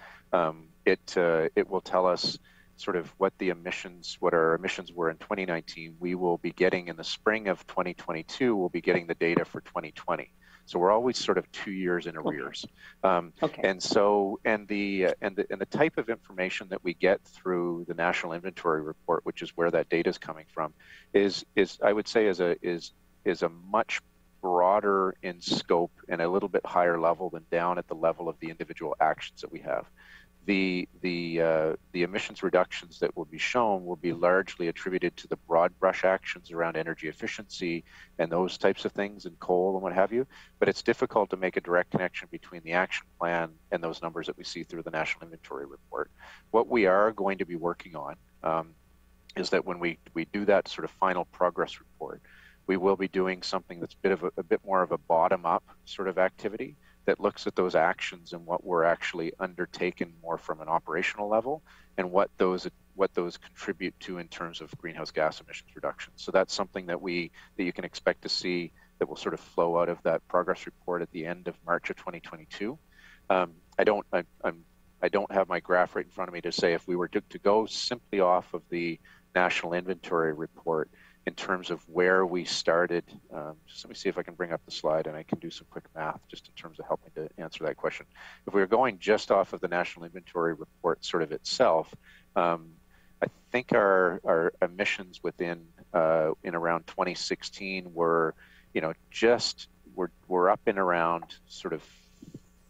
it will tell us sort of what our emissions were in 2019. We will be getting in the spring of 2022, we'll be getting the data for 2020. So we're always sort of 2 years in arrears. Okay. And so, and the type of information that we get through the National Inventory Report, which is where that data is coming from, is I would say is a much broader in scope and a little bit higher level than down at the level of the individual actions that we have. The emissions reductions that will be shown will be largely attributed to the broad brush actions around energy efficiency and those types of things, and coal and what have you. But it's difficult to make a direct connection between the action plan and those numbers that we see through the National Inventory Report. What we are going to be working on is that when we do that sort of final progress report, we will be doing something that's a bit more of a bottom-up sort of activity that looks at those actions and what we're actually undertaken more from an operational level, and what those contribute to in terms of greenhouse gas emissions reductions. So that's something that you can expect to see that will sort of flow out of that progress report at the end of March of 2022. I don't have my graph right in front of me to say if we were to go simply off of the National Inventory Report in terms of where we started. Just let me see if I can bring up the slide and I can do some quick math just in terms of helping to answer that question. If we were going just off of the National Inventory Report sort of itself, I think our emissions in around 2016 were, we're up in around sort of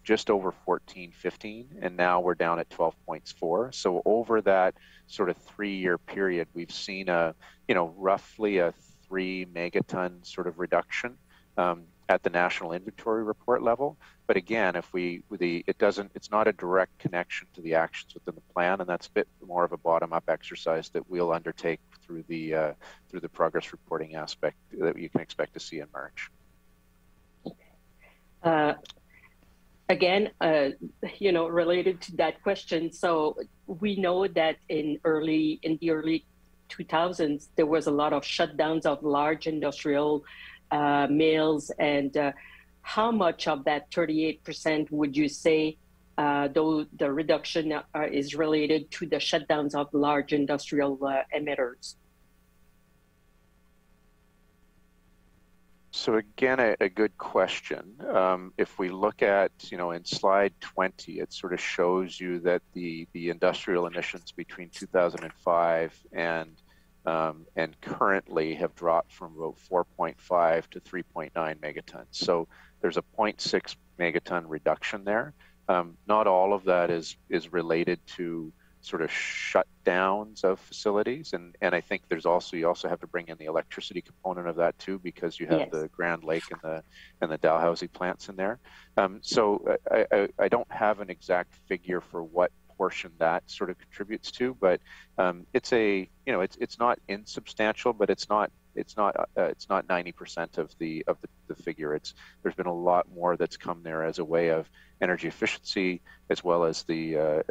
just over 14, 15, and now we're down at 12.4. So over that sort of 3-year period, we've seen roughly a 3 megaton sort of reduction at the National Inventory Report level. But again, it's not a direct connection to the actions within the plan, and that's a bit more of a bottom-up exercise that we'll undertake through the progress reporting aspect that you can expect to see in March. Again, related to that question, so we know that in the early 2000s, there was a lot of shutdowns of large industrial mills, and how much of that 38% would you say, though the reduction is related to the shutdowns of large industrial emitters? So again, a good question. If we look at, in slide 20, it sort of shows you that the industrial emissions between 2005 and currently have dropped from about 4.5 to 3.9 megatons. So there's a 0.6 megaton reduction there. Not all of that is related to sort of shutdowns of facilities, and I think you also have to bring in the electricity component of that too, because you have Yes. the Grand Lake and the Dalhousie plants in there. So I don't have an exact figure for what portion that sort of contributes to, but it's not insubstantial, but it's not 90% of the figure. There's been a lot more that's come there as a way of energy efficiency, as well as the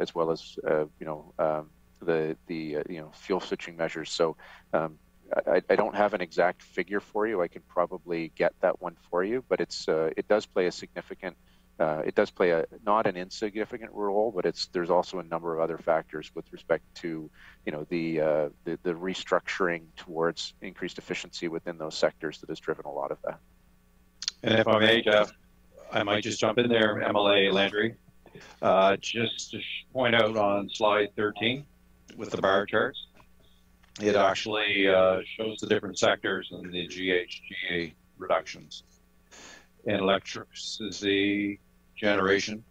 fuel switching measures. So I don't have an exact figure for you. I can probably get that one for you, but it does play a significant. It does play not an insignificant role, but there's also a number of other factors with respect to the restructuring towards increased efficiency within those sectors that has driven a lot of that. And if I may, Jeff, I might just jump in there, MLA Landry, just to point out on slide 13 with the bar charts, it actually shows the different sectors and the GHG reductions. In electricity generation,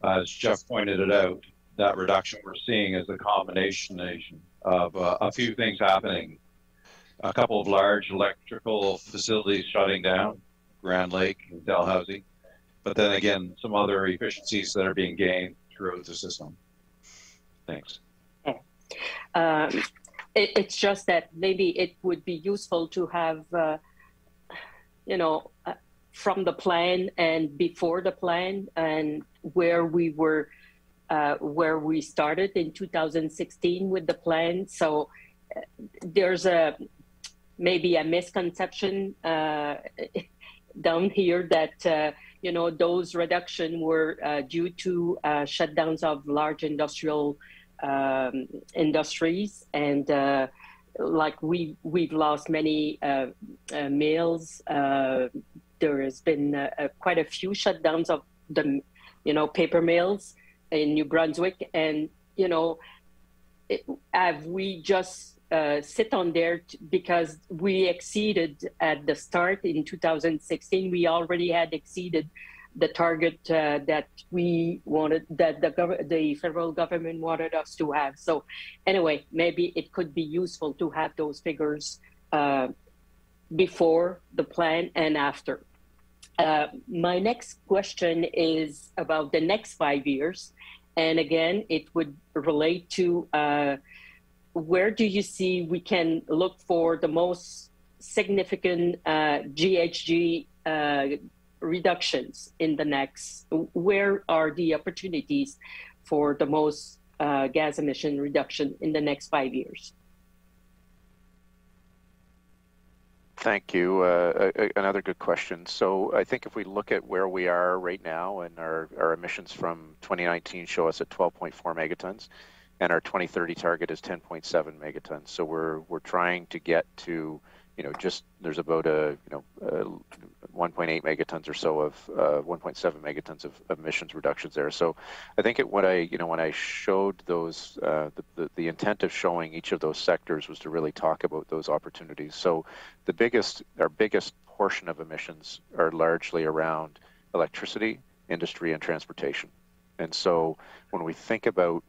as Jeff pointed it out, that reduction we're seeing is a combination of a few things happening. A couple of large electrical facilities shutting down, Grand Lake and Dalhousie, but then again, some other efficiencies that are being gained throughout the system. Thanks. It's just that maybe it would be useful to have, from the plan and before the plan, and where we started in 2016 with the plan. So there's maybe a misconception down here that those reductions were due to shutdowns of large industrial industries, and like we've lost many mills. There has been quite a few shutdowns of the paper mills in New Brunswick, and have we just sit on there because we exceeded at the start in 2016. We already had exceeded the target that we wanted, that the federal government wanted us to have. So anyway, maybe it could be useful to have those figures before the plan and after. My next question is about the next 5 years. And again, it would relate to where do you see we can look for the most significant GHG reductions in the next, where are the opportunities for the most gas emission reduction in the next 5 years? Thank you. Another good question. So I think if we look at where we are right now, and our emissions from 2019 show us at 12.4 megatons, and our 2030 target is 10.7 megatons. So we're trying to get to, there's about 1.8 megatons or so of 1.7 megatons of emissions reductions there. So I think when I showed those, the intent of showing each of those sectors was to really talk about those opportunities. So our biggest portion of emissions are largely around electricity, industry, and transportation. And so when we think about,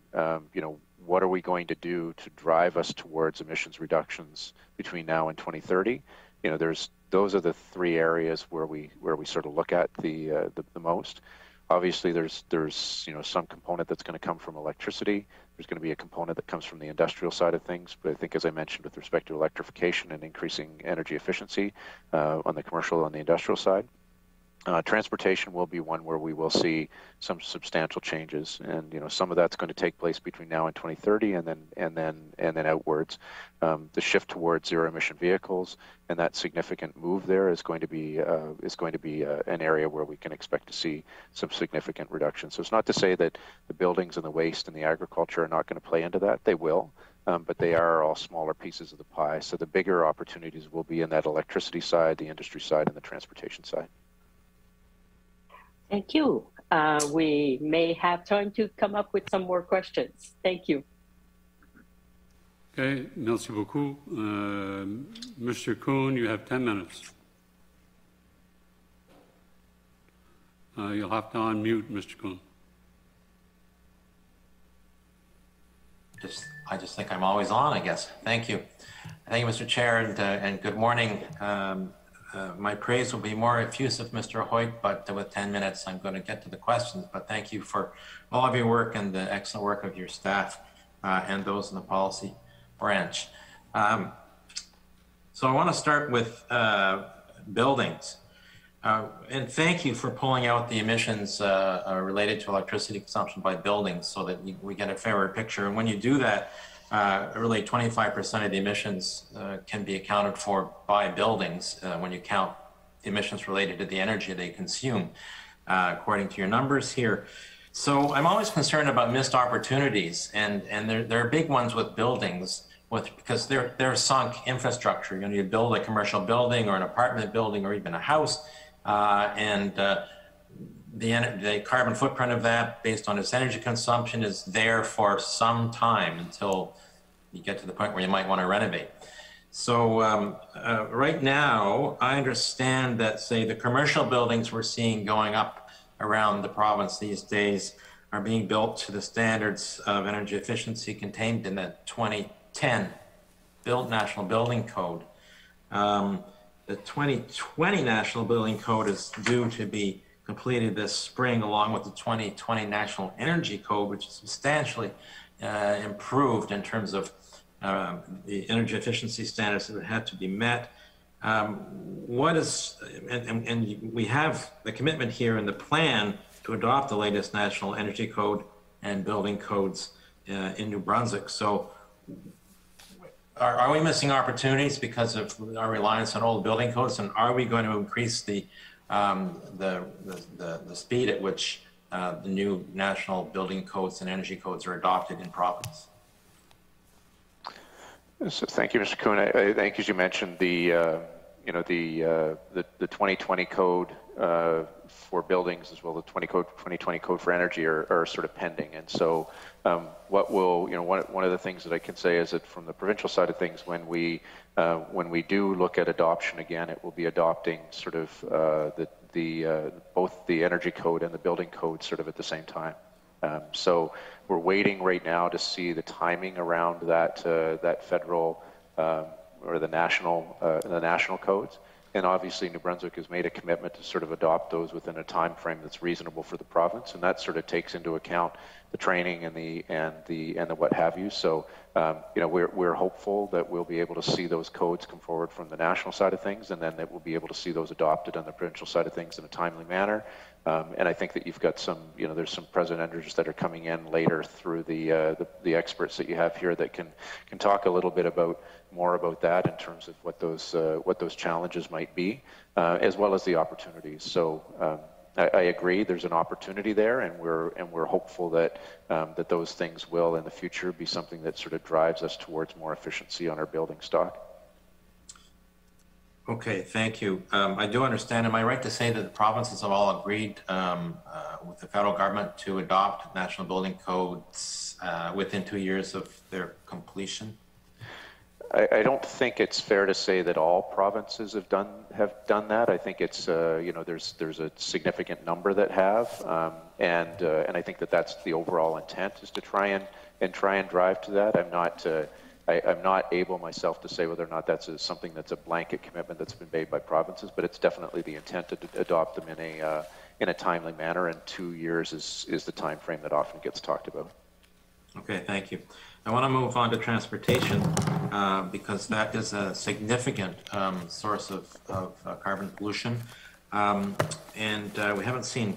what are we going to do to drive us towards emissions reductions between now and 2030? Those are the three areas where we sort of look at the most. Obviously, there's some component that's going to come from electricity. There's going to be a component that comes from the industrial side of things. But I think, as I mentioned, with respect to electrification and increasing energy efficiency on the commercial and the industrial side. Transportation will be one where we will see some substantial changes, and some of that's going to take place between now and 2030, and then outwards. The shift towards zero emission vehicles and that significant move there is going to be an area where we can expect to see some significant reductions. So it's not to say that the buildings and the waste and the agriculture are not going to play into that. They will. But they are all smaller pieces of the pie. So the bigger opportunities will be in that electricity side, the industry side, and the transportation side. Thank you. We may have time to come up with some more questions. Thank you. Okay, merci beaucoup. Mr. Kuhn, you have 10 minutes. You'll have to unmute, Mr. Kuhn. I just think I'm always on, I guess. Thank you. Thank you, Mr. Chair, and good morning. My praise will be more effusive, Mr. Hoyt, but with 10 minutes, I'm going to get to the questions. But thank you for all of your work and the excellent work of your staff and those in the policy branch. So I want to start with buildings. And thank you for pulling out the emissions related to electricity consumption by buildings so that we get a fairer picture. And when you do that, really 25% of the emissions can be accounted for by buildings when you count emissions related to the energy they consume, according to your numbers here. So I'm always concerned about missed opportunities, and there are big ones with buildings because they're sunk infrastructure. You build a commercial building or an apartment building or even a house, and the carbon footprint of that based on its energy consumption is there for some time until you get to the point where you might want to renovate. So right now, I understand that, say, the commercial buildings we're seeing going up around the province these days are being built to the standards of energy efficiency contained in the 2010 National Building Code. The 2020 National Building Code is due to be completed this spring, along with the 2020 National Energy Code, which is substantially improved in terms of the energy efficiency standards that have to be met. And we have the commitment here in the plan to adopt the latest national energy code and building codes in New Brunswick. So are we missing opportunities because of our reliance on old building codes, and are we going to increase the speed at which the new national building codes and energy codes are adopted in province? So thank you, Mr. Kuhn. I think, as you mentioned, the 2020 code for buildings, as well as the 2020 code for energy, are sort of pending. And so, what will, one of the things that I can say is that from the provincial side of things, when we do look at adoption again, it will be adopting sort of both the energy code and the building code sort of at the same time. So we're waiting right now to see the timing around that federal or the national codes. And obviously New Brunswick has made a commitment to sort of adopt those within a time frame that's reasonable for the province, and that sort of takes into account the training and the what have you. So we're hopeful that we'll be able to see those codes come forward from the national side of things, and then that we'll be able to see those adopted on the provincial side of things in a timely manner. And I think that you've got some, there's some presenters that are coming in later through the experts that you have here that can talk a little bit more about that in terms of what those challenges might be, as well as the opportunities. So I agree, there's an opportunity there, and we're hopeful that that those things will in the future be something that sort of drives us towards more efficiency on our building stock. Okay, thank you. I do understand. Am I right to say that the provinces have all agreed with the federal government to adopt national building codes within 2 years of their completion? I don't think it's fair to say that all provinces have done that. I think it's there's a significant number that have, and I think that that's the overall intent, is to try and drive to that. I'm not able myself to say whether or not that's something that's a blanket commitment that's been made by provinces, but it's definitely the intent to adopt them in a timely manner, and 2 years is the time frame that often gets talked about. Okay, thank you. I want to move on to transportation because that is a significant source of carbon pollution, and we haven't seen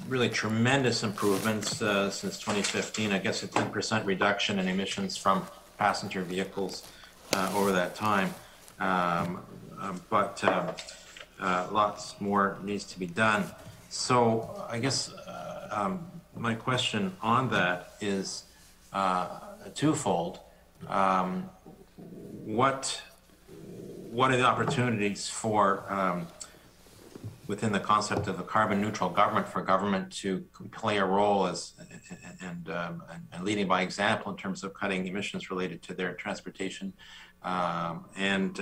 really tremendous improvements since 2015. I guess a 10% reduction in emissions from passenger vehicles over that time, but lots more needs to be done. So I guess my question on that is twofold. What are the opportunities for within the concept of a carbon neutral government, for government to play a role as and leading by example in terms of cutting emissions related to their transportation, and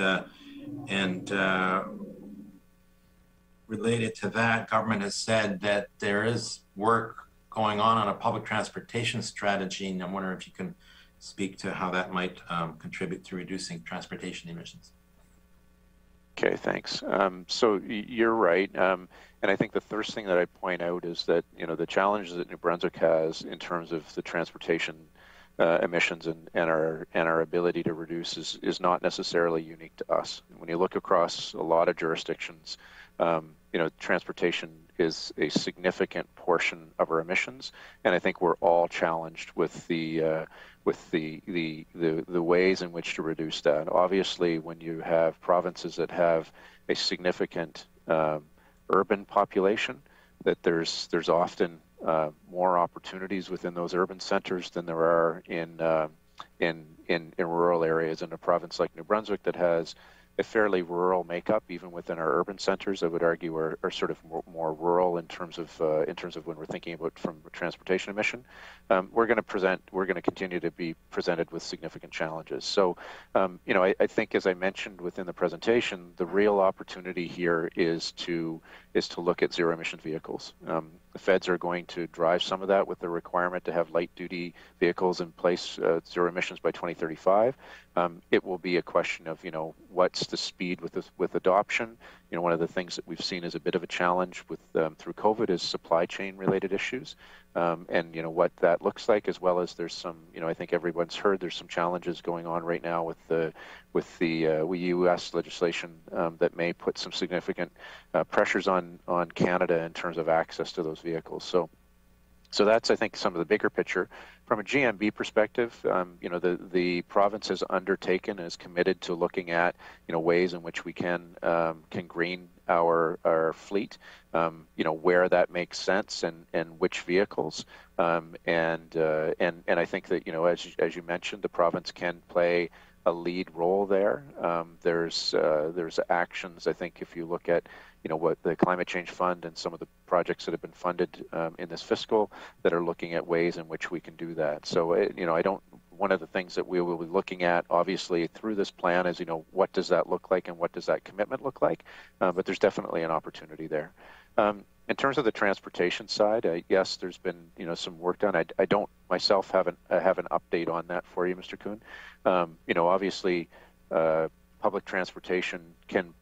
related to that, government has said that there is work going on a public transportation strategy, and I'm wondering if you can speak to how that might contribute to reducing transportation emissions. Okay, thanks. So you're right, and I think the first thing that I point out is that the challenges that New Brunswick has in terms of the transportation emissions and our ability to reduce is not necessarily unique to us. When you look across a lot of jurisdictions, transportation is a significant portion of our emissions, and I think we're all challenged with the ways in which to reduce that. Obviously, when you have provinces that have a significant urban population, that there's often more opportunities within those urban centers than there are in rural areas. In a province like New Brunswick that has a fairly rural makeup, even within our urban centers, I would argue are sort of more rural in terms of when we're thinking about from transportation emission. We're going to continue to be presented with significant challenges. So, I think, as I mentioned within the presentation, the real opportunity here is to look at zero emission vehicles. The feds are going to drive some of that with the requirement to have light duty vehicles in place, zero emissions by 2035. It will be a question of, what's the speed with adoption. One of the things that we've seen as a bit of a challenge with through COVID is supply chain related issues. and what that looks like, as well as there's some, I think everyone's heard there's some challenges going on right now with the U.S. legislation that may put some significant pressures on Canada in terms of access to those vehicles. So that's, I think, some of the bigger picture. From a GMB perspective, the province has undertaken, is committed to looking at, ways in which we can green our fleet, where that makes sense and which vehicles. And I think that, as you mentioned, the province can play a lead role there. There's actions, I think, if you look at what the Climate Change Fund and some of the projects that have been funded in this fiscal that are looking at ways in which we can do that. So, one of the things that we will be looking at, obviously, through this plan is, what does that look like and what does that commitment look like? But there's definitely an opportunity there. In terms of the transportation side, yes, there's been, some work done. I don't myself have an update on that for you, Mr. Kuhn. Obviously, public transportation can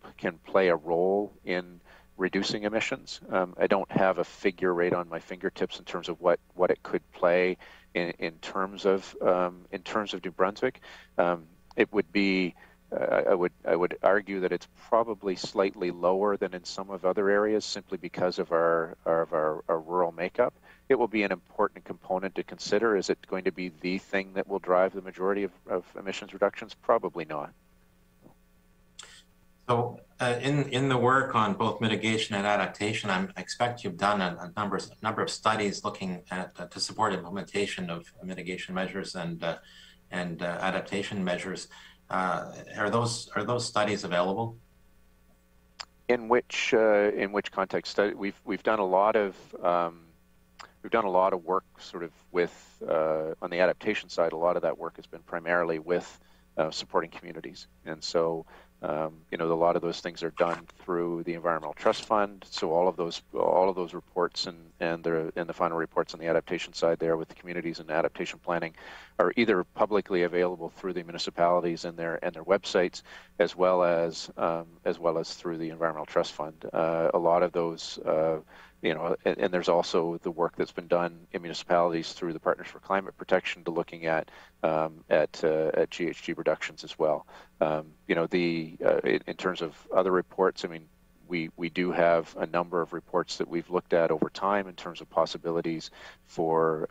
play a role in reducing emissions. I don't have a figure right on my fingertips in terms of what it could play in terms of New Brunswick. It would be I would argue that it's probably slightly lower than in some of other areas, simply because of our rural makeup. It will be an important component to consider. Is it going to be the thing that will drive the majority of emissions reductions? Probably not. So in the work on both mitigation and adaptation, I expect you've done a number of studies looking at to support implementation of mitigation measures and adaptation measures. Are those studies available? In which context? We've done a lot of work sort of with on the adaptation side. A lot of that work has been primarily with supporting communities, and so a lot of those things are done through the Environmental Trust Fund. So all of those reports and the final reports on the adaptation side there with the communities and adaptation planning are either publicly available through the municipalities and their websites, as well as through the Environmental Trust Fund. A lot of those. And there's also the work that's been done in municipalities through the Partners for Climate Protection to looking at GHG reductions as well. In terms of other reports, I mean, we do have a number of reports that we've looked at over time in terms of possibilities for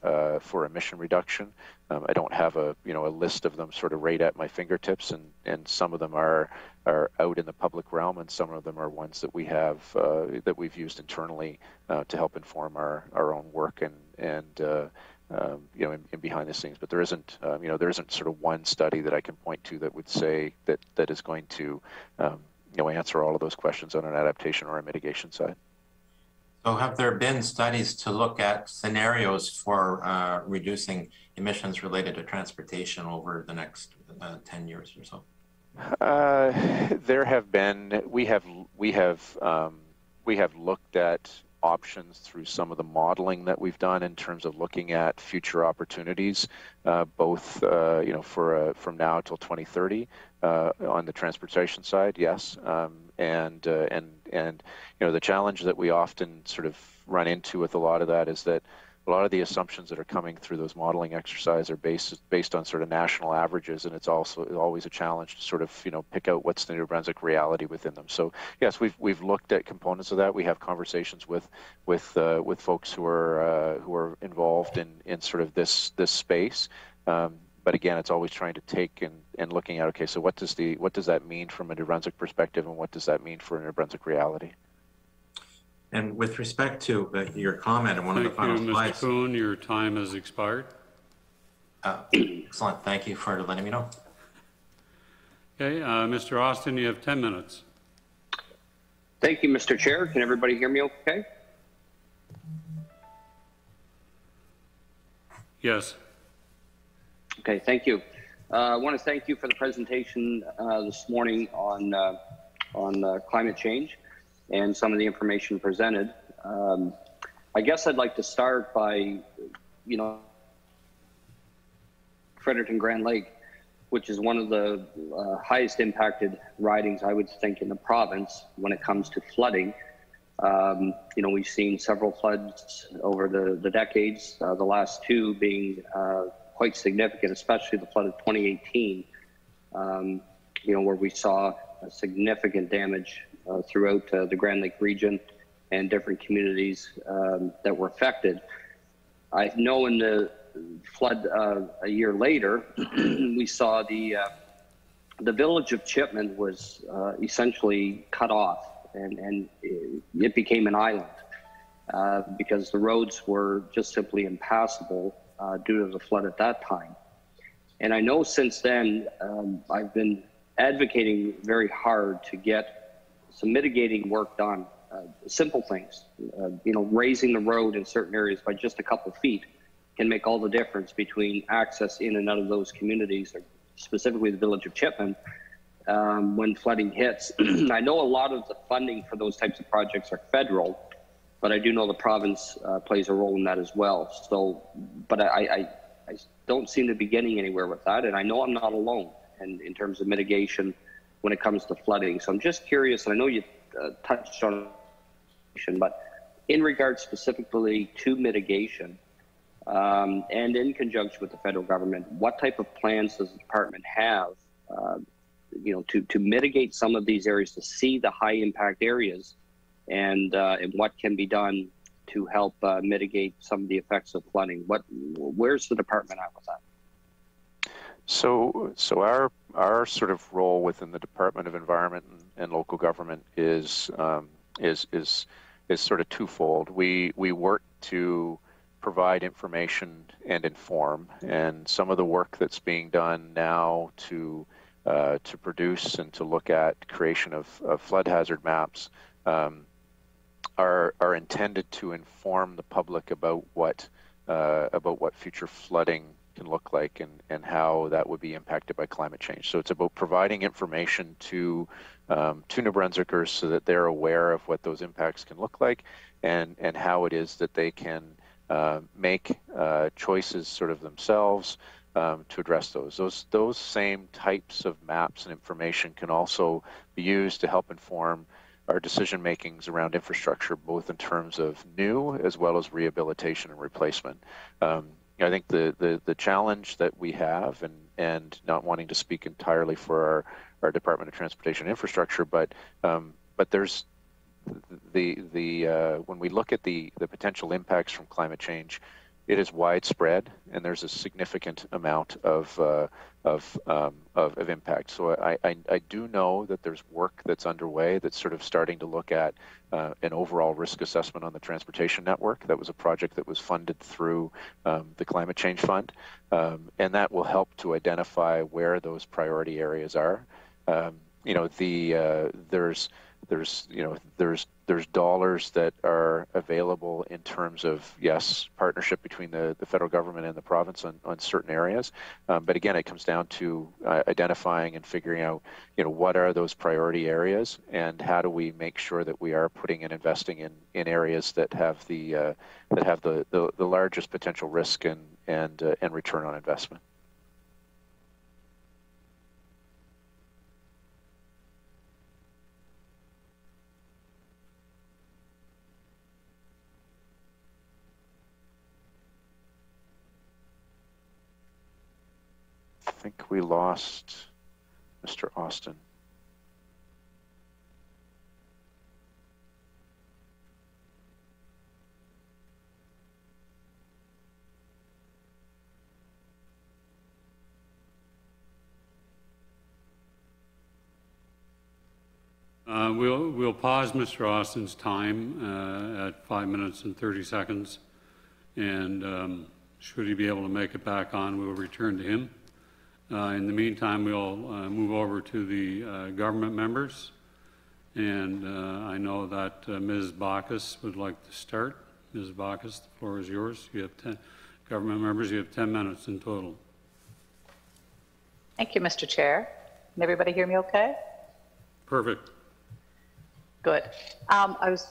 emission reduction. I don't have a list of them sort of right at my fingertips, and some of them are out in the public realm, and some of them are ones that we have that we've used internally to help inform our own work and in behind the scenes. But there isn't sort of one study that I can point to that would say that is going to answer all of those questions on an adaptation or a mitigation side. So have there been studies to look at scenarios for reducing emissions related to transportation over the next 10 years or so? There have been. We have looked at options through some of the modeling that we've done in terms of looking at future opportunities, both from now till 2030 on the transportation side. Yes, and the challenge that we often sort of run into with a lot of that is that a lot of the assumptions that are coming through those modeling exercises are based on sort of national averages, and it's also always a challenge to sort of pick out what's the New Brunswick reality within them. So yes, we've looked at components of that. We have conversations with folks who are involved in sort of this space. But again, it's always trying to take and looking at, okay, so what does that mean from a New Brunswick perspective, and what does that mean for a New Brunswick reality? And with respect to your comment on one of the final slides. Thank you, Mr. Kuhn. Your time has expired. Excellent. Thank you for letting me know. Okay, Mr. Austin, you have 10 minutes. Thank you, Mr. Chair. Can everybody hear me okay? Yes. Okay, thank you. I want to thank you for the presentation this morning on climate change and some of the information presented. I guess I'd like to start by, Fredericton Grand Lake, which is one of the highest impacted ridings, I would think, in the province when it comes to flooding. You know, we've seen several floods over the decades, the last two being quite significant, especially the flood of 2018, you know, where we saw significant damage throughout the Grand Lake region and different communities that were affected. I know in the flood a year later, we saw the village of Chipman was essentially cut off, and it became an island because the roads were just simply impassable due to the flood at that time. And I know since then, I've been advocating very hard to get some mitigating work done. Simple things, you know, raising the road in certain areas by just a couple feet can make all the difference between access in and out of those communities, specifically the village of Chipman, when flooding hits. I know a lot of the funding for those types of projects are federal, but I do know the province plays a role in that as well. So, but I don't seem to be getting anywhere with that, and I know I'm not alone in terms of mitigation when it comes to flooding. So I'm just curious, and I know you touched on it, but in regards specifically to mitigation, and in conjunction with the federal government, what type of plans does the department have, you know, to mitigate some of these areas, to see the high impact areas, and what can be done to help mitigate some of the effects of flooding? Where's the department at with that? So our sort of role within the Department of Environment and Local Government is sort of twofold. We work to provide information and inform, and some of the work that's being done now to produce and to look at creation of flood hazard maps are intended to inform the public about what future flooding can look like and how that would be impacted by climate change. So it's about providing information to New Brunswickers so that they're aware of what those impacts can look like and how it is that they can make choices sort of themselves to address those. Those same types of maps and information can also be used to help inform our decision makings around infrastructure, both in terms of new as well as rehabilitation and replacement. I think the challenge that we have, and not wanting to speak entirely for our Department of Transportation Infrastructure, but there's when we look at the potential impacts from climate change, it is widespread, and there's a significant amount of impact. So I do know that there's work that's underway that's sort of starting to look at an overall risk assessment on the transportation network. That was a project that was funded through the Climate Change Fund, and that will help to identify where those priority areas are. You know, there's dollars that are available in terms of, yes, partnership between the federal government and the province on certain areas. But again, it comes down to identifying and figuring out, you know, what are those priority areas and how do we make sure that we are putting and investing in areas that have the largest potential risk and return on investment. I think we lost Mr. Austin. We'll pause Mr. Austin's time at 5 minutes and 30 seconds, and should he be able to make it back on, we will return to him. In the meantime, we'll move over to the government members, and I know that Ms. Bacchus would like to start. Ms. Bacchus, the floor is yours. You have 10 government members. You have 10 minutes in total. Thank you, Mr. Chair. Can everybody hear me okay? Perfect. Good. I was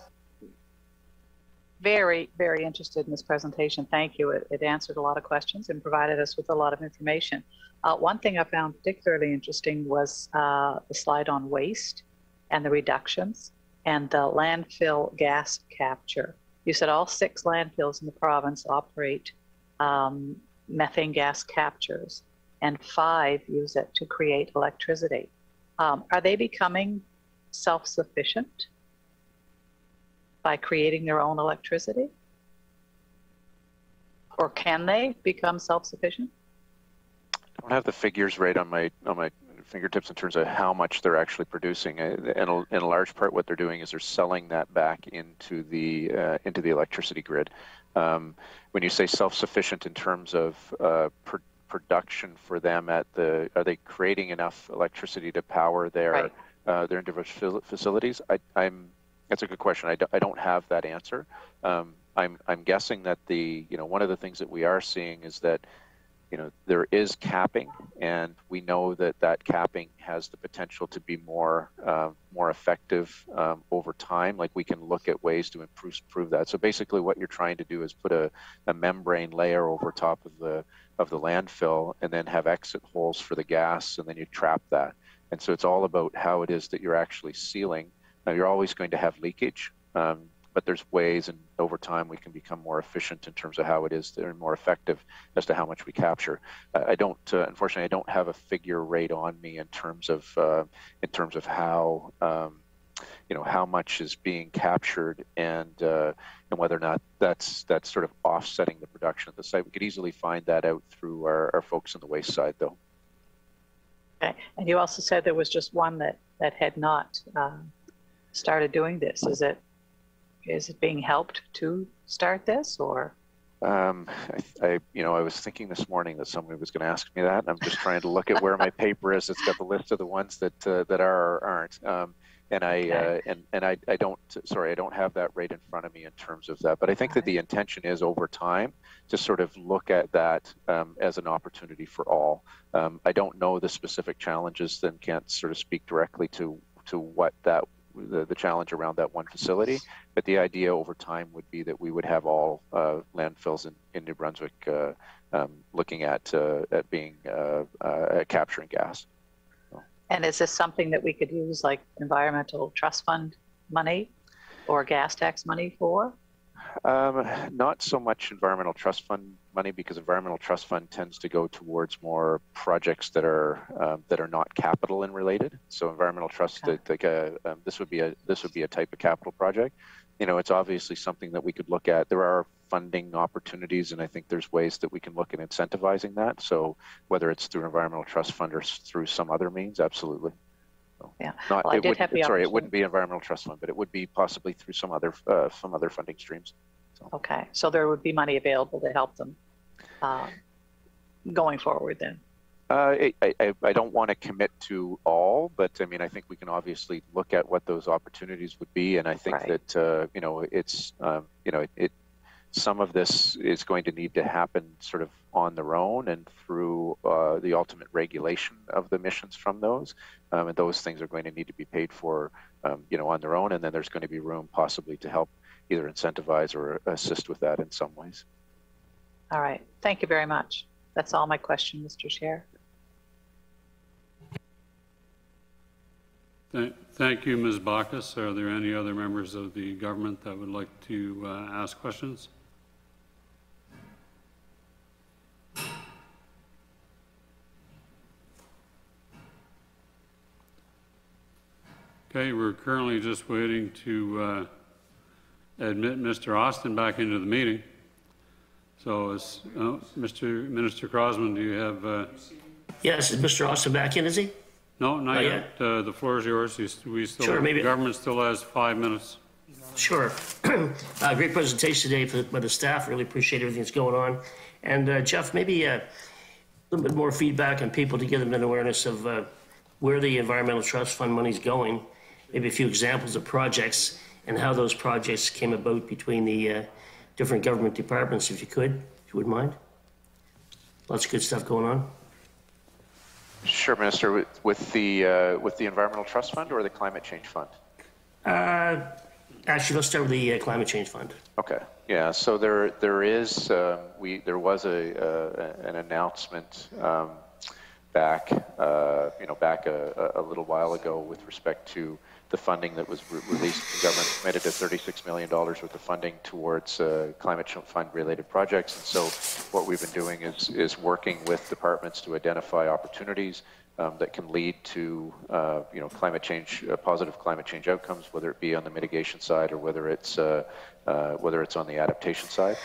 very, very interested in this presentation. Thank you. It answered a lot of questions and provided us with a lot of information. One thing I found particularly interesting was the slide on waste and the reductions. and the landfill gas capture. You said all 6 landfills in the province operate methane gas captures, and 5 use it to create electricity. Are they becoming self-sufficient by creating their own electricity? Or can they become self-sufficient? I don't have the figures right on my fingertips in terms of how much they're actually producing. In a large part, what they're doing is they're selling that back into the electricity grid. When you say self-sufficient in terms of production for them, are they creating enough electricity to power their individual facilities? That's a good question. I don't have that answer. I'm guessing that one of the things that we are seeing is that there is capping, and we know that capping has the potential to be more effective over time. Like, we can look at ways to improve that. So basically, what you're trying to do is put a membrane layer over top of the landfill, and then have exit holes for the gas, and then you trap that. And so it's all about how it is that you're actually sealing. Now, you're always going to have leakage, but there's ways, and over time we can become more efficient in terms of how it is they're more effective as to how much we capture. Unfortunately, I don't have a figure rate on me in terms of how how much is being captured, and whether or not that's sort of offsetting the production at the site. We could easily find that out through our folks on the waste side, though. Okay, and you also said there was just one that had not started doing this. Is it being helped to start this, or? I was thinking this morning that somebody was going to ask me that. I'm just trying to look at where my paper is. It's got the list of the ones that are or aren't. I don't have that right in front of me in terms of that. But I think that the intention is over time to sort of look at that as an opportunity for all. I don't know the specific challenges, then can't sort of speak directly to what the challenge around that one facility, but the idea over time would be that we would have all landfills in New Brunswick looking at being capturing gas. And is this something that we could use like environmental trust fund money or gas tax money for? Not so much environmental trust fund money, because environmental trust fund tends to go towards more projects that are not capital and related. So environmental trust, this would be a type of capital project. It's obviously something that we could look at. There are funding opportunities, and I think there's ways that we can look at incentivizing that. So whether it's through environmental trust fund or through some other means, absolutely. Yeah. It wouldn't be environmental trust fund, but it would be possibly through some other funding streams. So. Okay, so there would be money available to help them going forward then. I don't want to commit to all, but I mean, I think we can obviously look at what those opportunities would be, and I think that some of this is going to need to happen sort of on their own and through the ultimate regulation of the emissions from those, and those things are going to need to be paid for, on their own, and then there's going to be room possibly to help either incentivize or assist with that in some ways. All right, thank you very much. That's all my question, Mr. Chair. Thank you, Ms. Bacchus. Are there any other members of the government that would like to ask questions? Okay, we're currently just waiting to admit Mr. Austin back into the meeting. So, Mr. Minister Crosman, do you have? Yes, is Mr. Austin back in? Is he? No, not yet. The floor is yours. The government still has 5 minutes. Sure. Great presentation today by the staff. Really appreciate everything that's going on. And Jeff, maybe a little bit more feedback on people to give them an awareness of where the Environmental Trust Fund money is going. Maybe a few examples of projects and how those projects came about between the different government departments, if you could, if you wouldn't mind. Lots of good stuff going on. Sure, Minister. With the Environmental Trust Fund or the Climate Change Fund? Actually, let's start with the Climate Change Fund. Okay. Yeah. So there was an announcement back, back a little while ago with respect to the funding that was released. The government committed to $36 million worth of funding towards climate fund related projects. And so what we've been doing is working with departments to identify opportunities that can lead to climate change, positive climate change outcomes, whether it be on the mitigation side or whether it's on the adaptation side.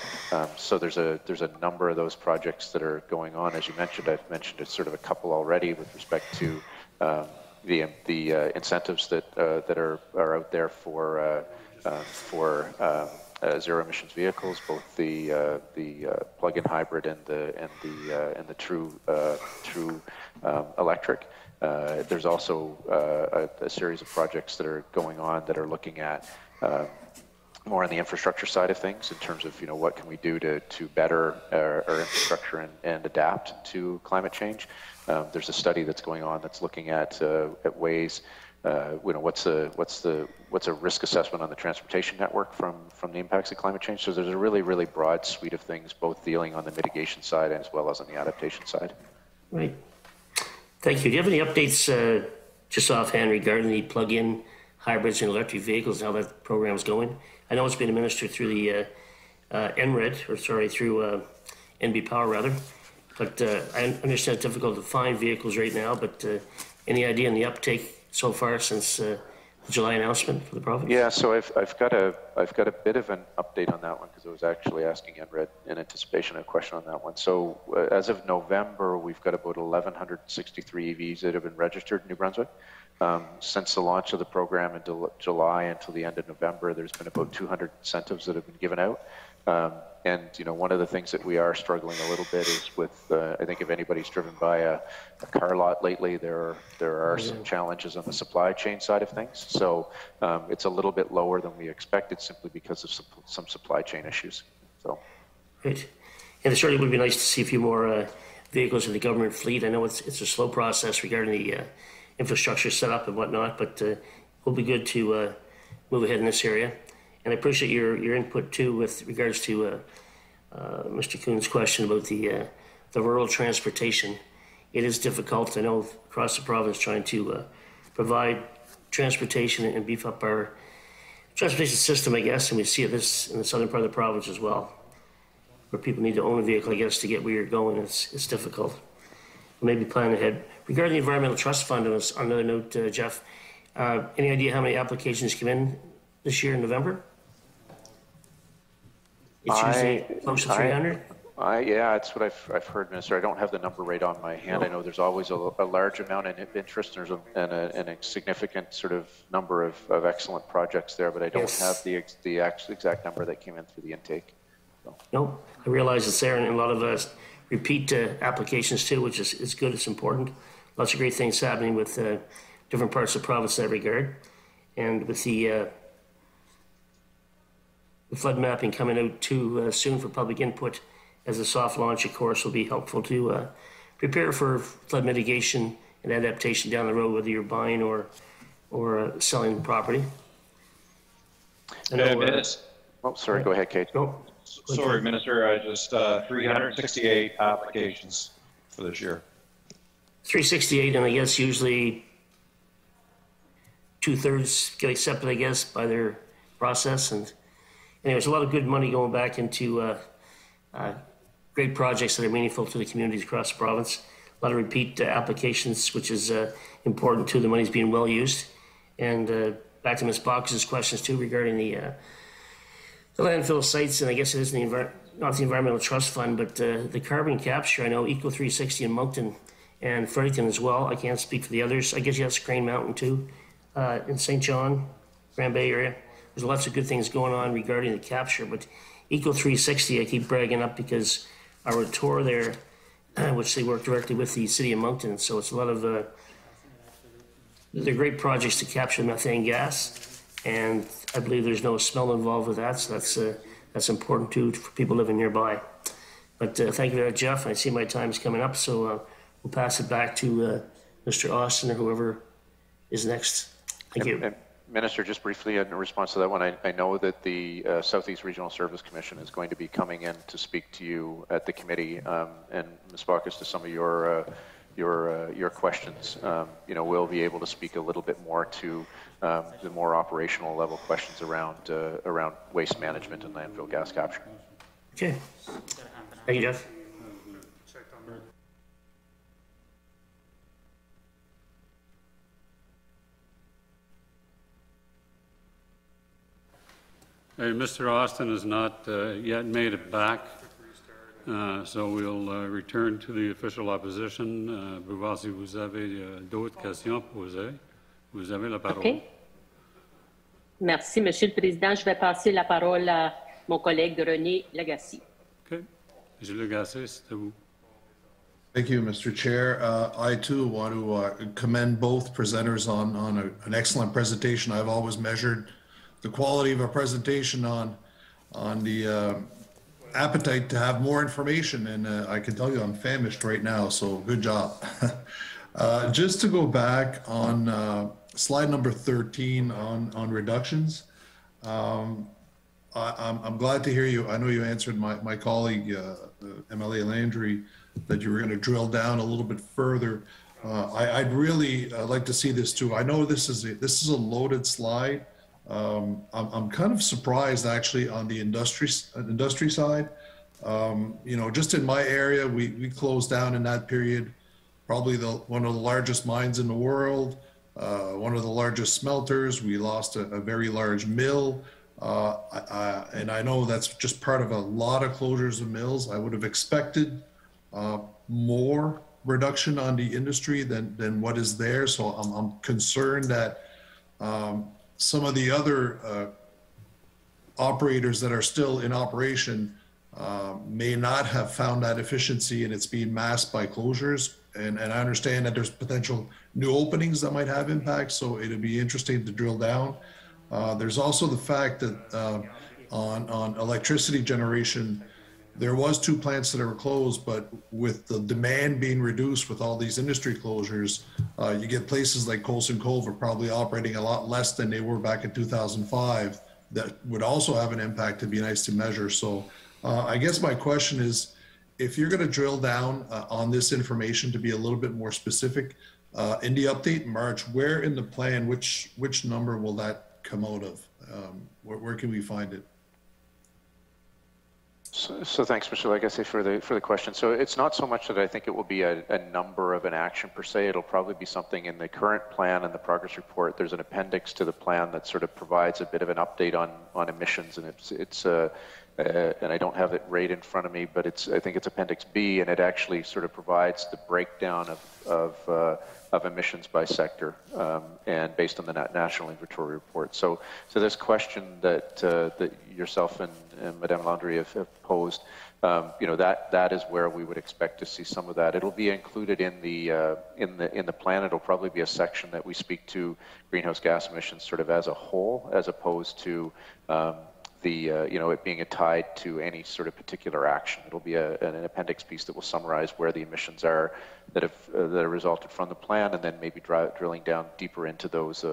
So there's a number of those projects that are going on. As you mentioned, I've mentioned sort of a couple already with respect to the incentives that are out there for zero emissions vehicles, both the plug-in hybrid and the true electric. There's also a series of projects that are going on that are looking at more on the infrastructure side of things in terms of what can we do to better our infrastructure and adapt to climate change. There's a study that's going on that's looking at ways. What's a risk assessment on the transportation network from the impacts of climate change. So there's a really broad suite of things, both dealing on the mitigation side as well as on the adaptation side. Right. Thank you. Do you have any updates just offhand regarding the plug-in hybrids and electric vehicles and how that program is going? I know it's been administered through the through NB Power rather, but I understand it's difficult to find vehicles right now, but any idea on the uptake so far since the July announcement for the province? Yeah, so I've got a bit of an update on that one because I was actually asking NRED in anticipation of a question on that one. So as of November, we've got about 1,163 EVs that have been registered in New Brunswick. Since the launch of the program in July until the end of November, there's been about 200 incentives that have been given out. And one of the things that we are struggling a little bit is with, I think if anybody's driven by a car lot lately, there are some challenges on the supply chain side of things. So it's a little bit lower than we expected simply because of some supply chain issues. So. Great. And it certainly would be nice to see a few more vehicles in the government fleet. I know it's a slow process regarding the infrastructure setup and whatnot, but it will be good to move ahead in this area. And I appreciate your input too with regards to Mr. Kuhn's question about the rural transportation. It is difficult, I know, across the province trying to provide transportation and beef up our transportation system, I guess, and we see this in the southern part of the province as well, where people need to own a vehicle, I guess, to get where you're going. It's difficult. Maybe plan ahead. Regarding the Environmental Trust Fund, on another note, Jeff, any idea how many applications came in this year in November? It's usually close to 300? Yeah, that's what I've heard, Minister. I don't have the number right on my hand. I know there's always a large amount of interest and a significant sort of number of excellent projects there, but I don't have the exact number that came in through the intake. So. No, I realize it's there, and a lot of repeat applications too, which is good. It's important. Lots of great things happening with different parts of the province in that regard, and with the flood mapping coming out too soon for public input as a soft launch, of course, will be helpful to prepare for flood mitigation and adaptation down the road, whether you're buying or selling property. Sorry, go ahead, Kate. No. Sorry, Minister, just 368 applications for this year. 368, and I guess usually 2/3 get accepted, I guess, by their process. And there's a lot of good money going back into great projects that are meaningful to the communities across the province. A lot of repeat applications, which is important too. The money's being well used. And back to Ms. Box's questions too regarding the landfill sites, and I guess it is not the Environmental Trust Fund, but the carbon capture. I know Eco 360 in Moncton and Fredericton as well. I can't speak for the others. I guess you have Crane Mountain too, in St. John, Grand Bay area. There's lots of good things going on regarding the capture, but Eco 360 I keep bragging up because our tour there, which they work directly with the city of Moncton, so it's a lot of they're great projects to capture methane gas. And I believe there's no smell involved with that, so that's important too for people living nearby. But thank you for that, Jeff. I see my time's coming up, so we'll pass it back to Mr. Austin or whoever is next. Thank you. And Minister, just briefly in response to that one, I know that the Southeast Regional Service Commission is going to be coming in to speak to you at the committee, and Ms. Baucus, to some of your your questions, we'll be able to speak a little bit more to the more operational level questions around waste management and landfill gas capture. Okay. Thank you, Jeff. Mr. Austin has not yet made it back, so we'll return to the official opposition. Voir si vous avez d'autres questions posées. Vous avez la parole. OK. Merci, Monsieur le Président. Je vais passer la parole à mon collègue René Lagacé. OK. Monsieur Lagacé, c'est à vous. Thank you, Mr. Chair. I too want to commend both presenters on an excellent presentation. I've always measured the quality of a presentation on the appetite to have more information, and I can tell you I'm famished right now, so good job. Just to go back on slide number 13 on reductions, I'm glad to hear you. I know you answered my colleague, MLA Landry, that you were going to drill down a little bit further. I'd really like to see this too. I know this is a loaded slide. I'm kind of surprised actually on the industry side. Just in my area, we closed down in that period, probably one of the largest mines in the world, one of the largest smelters. We lost a very large mill. And I know that's just part of a lot of closures of mills. I would have expected more reduction on the industry than what is there. So I'm concerned that some of the other operators that are still in operation may not have found that efficiency, and it's being masked by closures. And I understand that there's potential new openings that might have impact, so it'd be interesting to drill down. There's also the fact that on electricity generation, there was 2 plants that were closed, but with the demand being reduced with all these industry closures, you get places like Coulson Cove are probably operating a lot less than they were back in 2005. That would also have an impact. It'd be nice to measure. So I guess my question is, if you're going to drill down on this information to be a little bit more specific, in the update in March, where in the plan, which number will that come out of? Where can we find it? So thanks, Mr. Lagacé, for the question. So it's not so much that I think it will be a number of an action per se. It'll probably be something in the current plan and the progress report. There's an appendix to the plan that sort of provides a bit of an update on emissions, and it's and I don't have it right in front of me, but I think it's Appendix B, and it actually sort of provides the breakdown of emissions by sector, and based on the National Inventory Report. So this question that yourself and Madame Landry have posed, that is where we would expect to see some of that. It'll be included in the plan. It'll probably be a section that we speak to greenhouse gas emissions sort of as a whole, as opposed to it being tied to any sort of particular action. It'll be an appendix piece that will summarize where the emissions are that are resulted from the plan, and then maybe drilling down deeper into those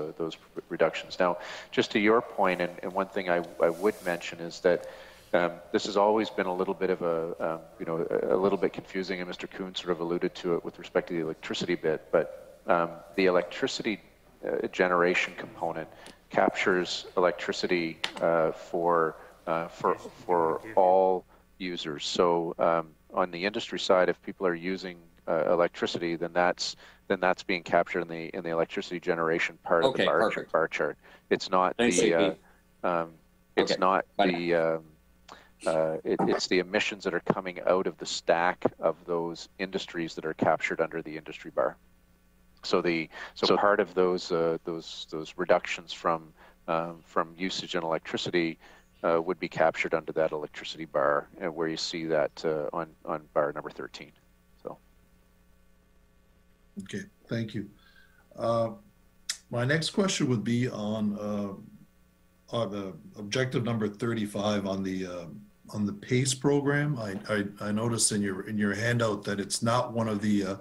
reductions. Now, just to your point, and one thing I would mention is that this has always been a little bit of a little bit confusing, and Mr. Kuhn sort of alluded to it with respect to the electricity bit, but the electricity generation component captures electricity for all users. So on the industry side, if people are using electricity, then that's being captured in the electricity generation part of the bar chart. It's not it's the emissions that are coming out of the stack of those industries that are captured under the industry bar. So part of those reductions from usage in electricity would be captured under that electricity bar, where you see that on bar number 13. So. Okay, thank you. My next question would be on the objective number 35 on the PACE program. I noticed in your handout that it's not one of the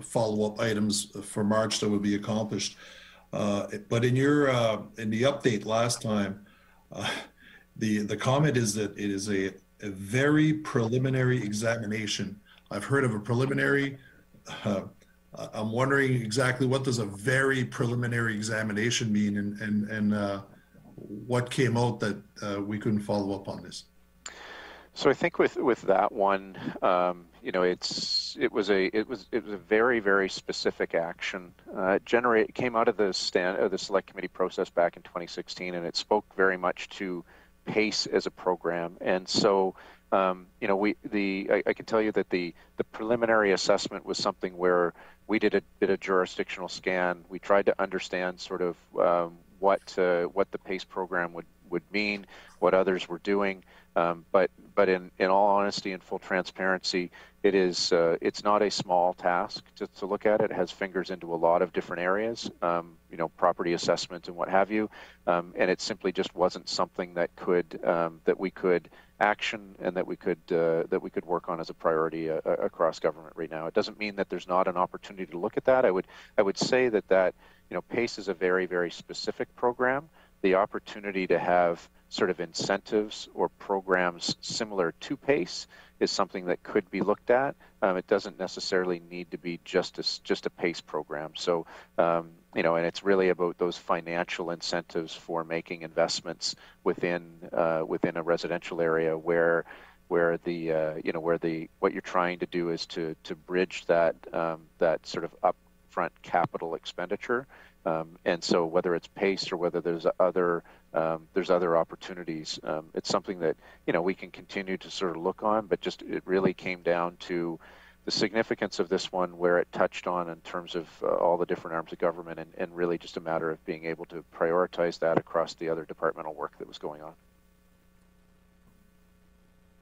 follow-up items for March that would be accomplished. But in the update last time, the comment is that it is a very preliminary examination. I've heard of a preliminary I'm wondering exactly what does a very preliminary examination mean, and what came out that we couldn't follow up on this. So I think with that one, you know, it was a very, very specific action. It came out of the select committee process back in 2016, and it spoke very much to PACE as a program. And so, you know, I can tell you that the preliminary assessment was something where we did a bit of jurisdictional scan. We tried to understand sort of what the PACE program would mean, what others were doing. But in all honesty and full transparency, it's not a small task to look at it. It has fingers into a lot of different areas, you know, property assessment and what have you. And it simply just wasn't something that we could action and that we could work on as a priority across government right now. It doesn't mean that there's not an opportunity to look at that. I would say that you know, PACE is a very, very specific program. The opportunity to have sort of incentives or programs similar to PACE is something that could be looked at. It doesn't necessarily need to be just a PACE program. So, you know, and it's really about those financial incentives for making investments within a residential area where what you're trying to do is to bridge that sort of upfront capital expenditure. And so whether it's PACE or whether there's other opportunities, it's something that, you know, we can continue to sort of look on, but just it really came down to the significance of this one, where it touched on in terms of all the different arms of government, and really just a matter of being able to prioritize that across the other departmental work that was going on.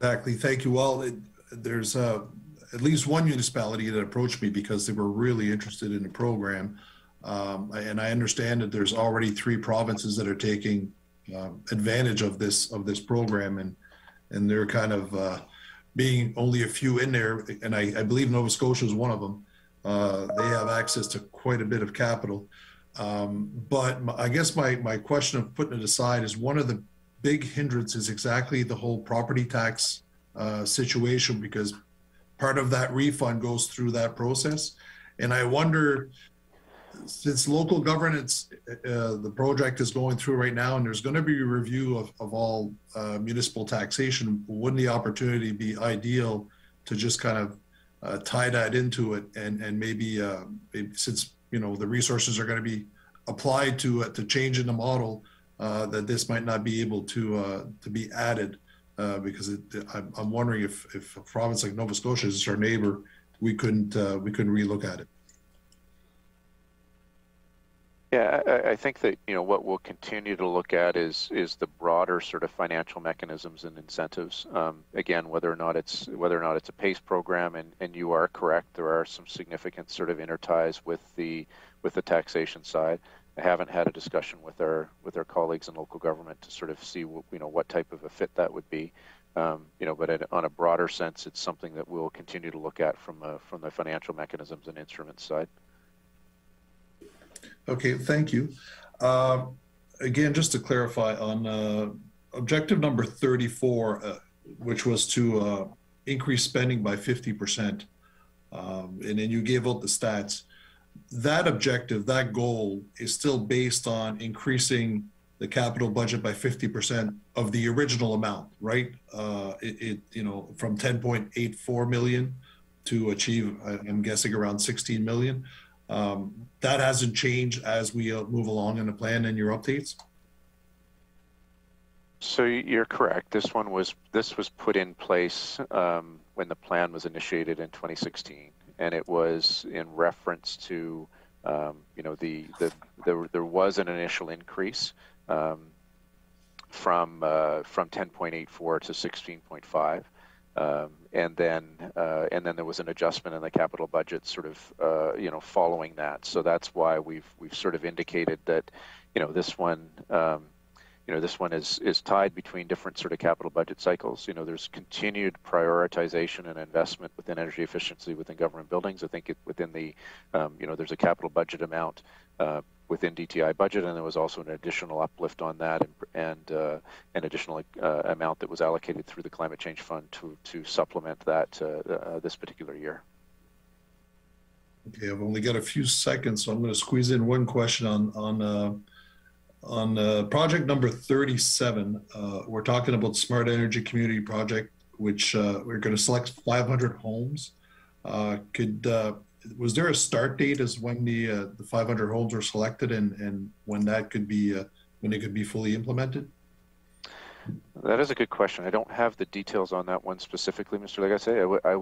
Exactly. Thank you. Well, there's at least one municipality that approached me because they were really interested in the program. And I understand that there's already 3 provinces that are taking advantage of this program, and they're kind of being only a few in there. And I believe Nova Scotia is one of them. They have access to quite a bit of capital. But I guess my question of putting it aside is, one of the big hindrances exactly the whole property tax situation, because part of that refund goes through that process. And I wonder, since local governance, the project is going through right now, and there's going to be a review of all municipal taxation, wouldn't the opportunity be ideal to just kind of tie that into it, and maybe since, you know, the resources are going to be applied to changing the model, that this might not be able to be added, because I'm wondering if a province like Nova Scotia is our neighbor, we couldn't relook at it. Yeah, I think that, you know, what we'll continue to look at is the broader sort of financial mechanisms and incentives. Again, whether or not it's a PACE program, and you are correct, there are some significant sort of interties with the taxation side. I haven't had a discussion with our colleagues in local government to sort of see what type of a fit that would be. You know, but on a broader sense, it's something that we'll continue to look at from the financial mechanisms and instruments side. Okay, thank you. Again, just to clarify on objective number 34, which was to increase spending by 50%, and then you gave out the stats. That objective, that goal, is still based on increasing the capital budget by 50% of the original amount, right? You know, from 10.84 million to achieve, I'm guessing, around 16 million. That hasn't changed as we move along in the plan and your updates? So you're correct. This was put in place when the plan was initiated in 2016, and it was in reference to, you know, there was an initial increase from 10.84 to 16.5. And then there was an adjustment in the capital budget, sort of, you know, following that. So that's why we've sort of indicated that, you know, this one is tied between different sort of capital budget cycles. You know, there's continued prioritization and investment within energy efficiency within government buildings. I think within the, you know, there's a capital budget amount within DTI budget, and there was also an additional uplift on that, and an additional amount that was allocated through the Climate Change Fund to supplement that this particular year. Okay, I've only got a few seconds, so I'm going to squeeze in one question on project number 37. We're talking about Smart Energy Community Project, which we're going to select 500 homes. Was there a start date as when the 500 homes were selected, and when that could be when it could be fully implemented? That is a good question. I don't have the details on that one specifically, Mr. Lagacé. I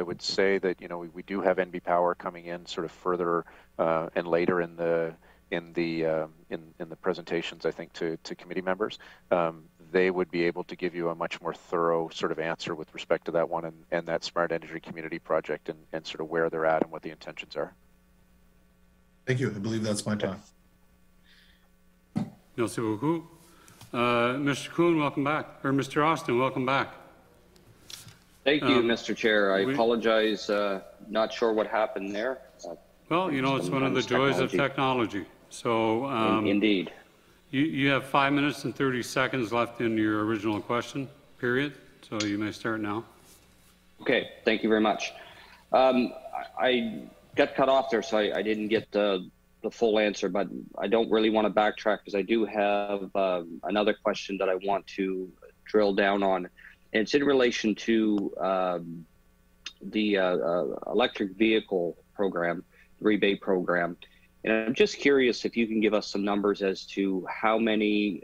would say that we do have NB Power coming in sort of further and later in the presentations, I think, to committee members. They would be able to give you a much more thorough sort of answer with respect to that one and that Smart Energy Community Project and sort of where they're at and what the intentions are. Thank you. I believe that's my time. Merci beaucoup. Mr. Kuhn, welcome back. Or Mr. Austin, welcome back. Thank you, Mr. Chair. I apologize. Not sure what happened there. Well, it's one of the joys of technology. So, indeed. You have 5 minutes and 30 seconds left in your original question period, so you may start now. Okay, thank you very much. I got cut off there, so I didn't get the full answer, but I don't really want to backtrack because I do have another question that I want to drill down on. And it's in relation to the electric vehicle program, rebate program. And I'm just curious if you can give us some numbers as to how many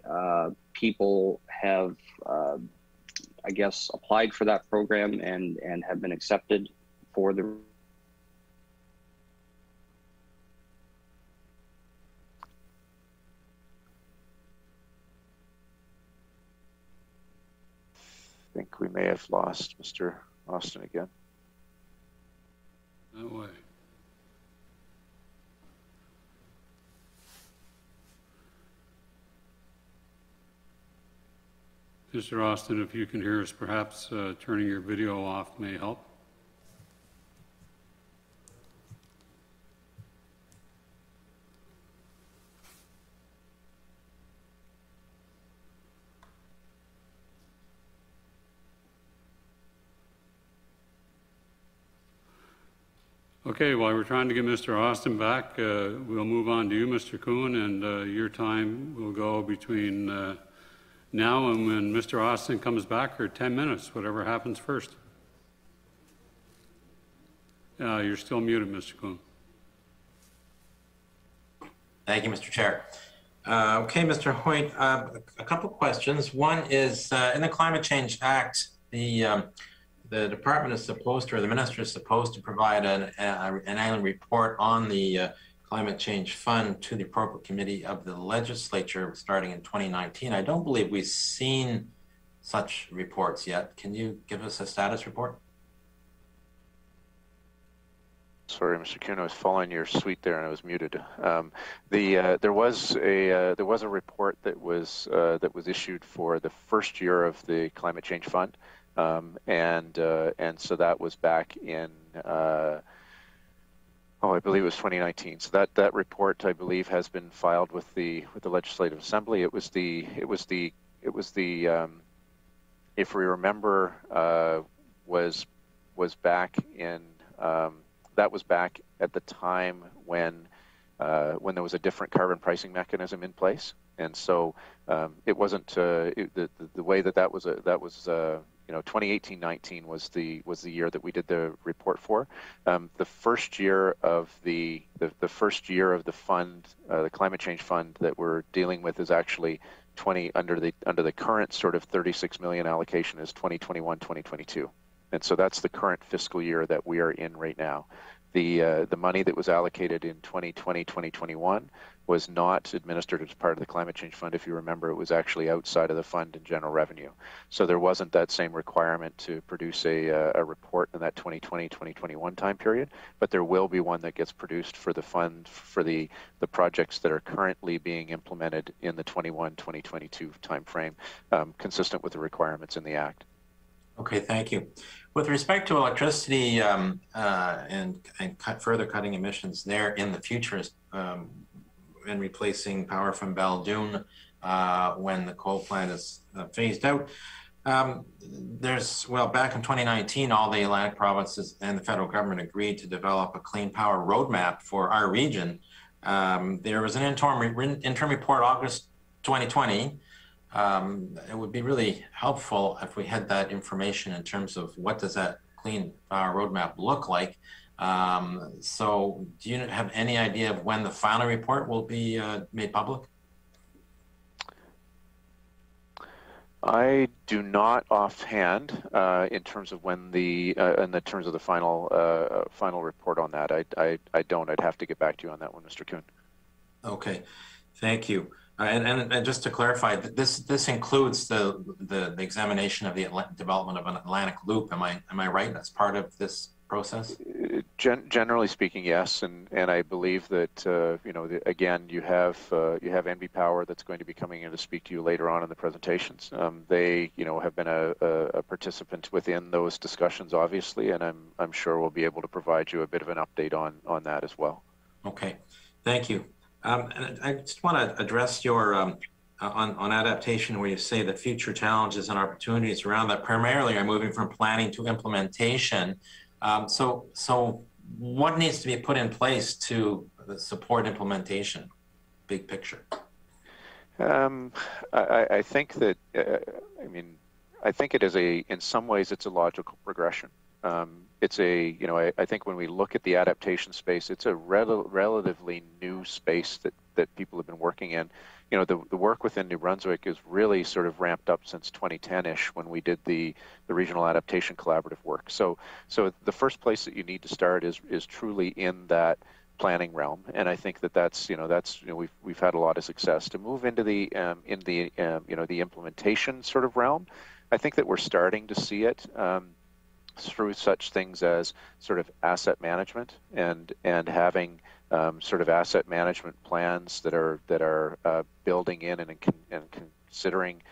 people have, I guess, applied for that program and have been accepted for the. I think we may have lost Mr. Austin again. That way. Mr. Austin, if you can hear us, perhaps turning your video off may help. Okay, while we're trying to get Mr. Austin back, we'll move on to you, Mr. Kuhn, and your time will go between now and when Mr. Austin comes back, or 10 minutes, whatever happens first. You're still muted, Mr. Kuhn. Thank you, Mr. Chair. Okay, Mr. Hoyt, a couple of questions. One is, in the Climate Change Act, the department is supposed to, or the minister is supposed to provide an annual report on the Climate Change Fund to the appropriate committee of the legislature starting in 2019. I don't believe we've seen such reports yet. Can you give us a status report? Sorry, Mr. Kuhn, I was following your suite there and I was muted. There was a report that was issued for the first year of the Climate Change Fund, and so that was back in. I believe it was 2019. So that report, I believe, has been filed with the Legislative Assembly. It was the if we remember, was back in that was back at the time when there was a different carbon pricing mechanism in place, and so it wasn't the way that was 2018-19 was the year that we did the report for. The first year of the fund, the Climate Change Fund that we're dealing with is actually under the current sort of 36 million allocation is 2021-2022, and so that's the current fiscal year that we are in right now. The money that was allocated in 2020-2021 was not administered as part of the Climate Change Fund. If you remember, it was actually outside of the fund in general revenue. So there wasn't that same requirement to produce a report in that 2020-2021 time period, but there will be one that gets produced for the fund for the projects that are currently being implemented in the 21-2022 time frame, consistent with the requirements in the Act. Okay, thank you. With respect to electricity and further cutting emissions there in the future, and replacing power from Baldoon when the coal plant is phased out, Well, back in 2019, all the Atlantic provinces and the federal government agreed to develop a clean power roadmap for our region. There was an interim report August 2020. It would be really helpful if we had that information in terms of what does that clean power roadmap look like. So do you have any idea of when the final report will be made public? I do not offhand in terms of when in the terms of the final report on that. I don't. I'd have to get back to you on that one, Mr. Kuhn. Okay, thank you. And just to clarify, this includes the examination of the development of an Atlantic loop. Am I right? That's part of this process. Generally speaking, yes, and I believe that you know, again, you have NB Power that's going to be coming in to speak to you later on in the presentations. They, you know, have been a participant within those discussions, obviously, and I'm sure we'll be able to provide you a bit of an update on that as well. Okay, thank you. And I just want to address your on adaptation, where you say that future challenges and opportunities around that primarily are moving from planning to implementation. So what needs to be put in place to support implementation, big picture? I think that, I mean, I think it is in some ways it's a logical progression. It's you know, I think when we look at the adaptation space, it's a relatively new space that people have been working in. You know, the work within New Brunswick is really sort of ramped up since 2010-ish when we did the regional adaptation collaborative work. So the first place that you need to start is truly in that planning realm, and I think that's you know, we've had a lot of success. To move into the you know, the implementation sort of realm, I think that we're starting to see it through such things as sort of asset management and having sort of asset management plans that are building in and considering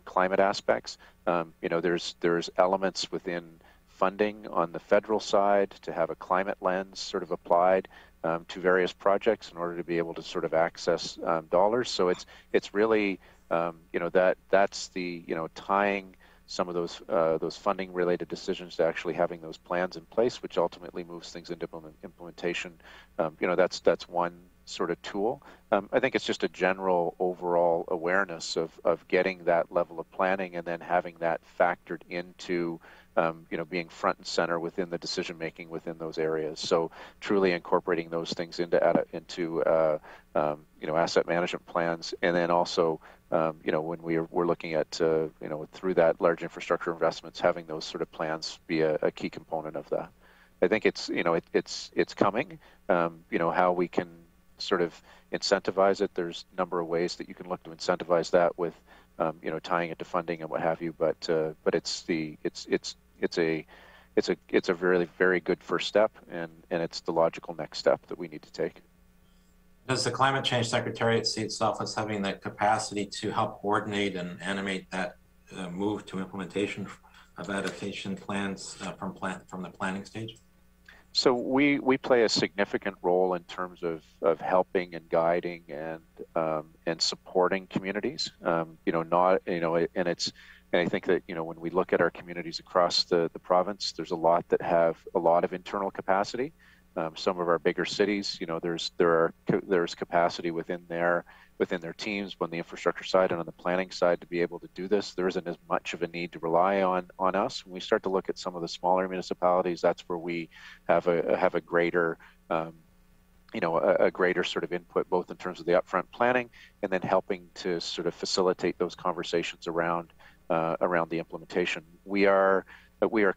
climate aspects. You know, there's elements within funding on the federal side to have a climate lens sort of applied to various projects in order to be able to sort of access dollars. So it's really you know, that's the, you know, tying some of those funding related decisions to actually having those plans in place, which ultimately moves things into implementation. You know, that's one sort of tool. I think it's just a general overall awareness of getting that level of planning and then having that factored into you know, being front and center within the decision making within those areas. So truly incorporating those things into you know, asset management plans, and then also you know, when we're looking at you know, through that large infrastructure investments, having those sort of plans be a key component of that. I think it's, you know, it's coming. You know, how we can sort of incentivize it. There's a number of ways that you can look to incentivize that with you know, tying it to funding and what have you. But it's a really very good first step, and it's the logical next step that we need to take. Does the Climate Change Secretariat see itself as having the capacity to help coordinate and animate that move to implementation of adaptation plans from the planning stage? So we play a significant role in terms of helping and guiding and supporting communities. You know, and I think that, you know, when we look at our communities across the province, there's a lot that have a lot of internal capacity. Some of our bigger cities, you know, there's capacity within their teams on the infrastructure side and on the planning side to be able to do this. There isn't as much of a need to rely on us. When we start to look at some of the smaller municipalities, that's where we have a greater you know, a greater sort of input, both in terms of the upfront planning and then helping to sort of facilitate those conversations around the implementation. We are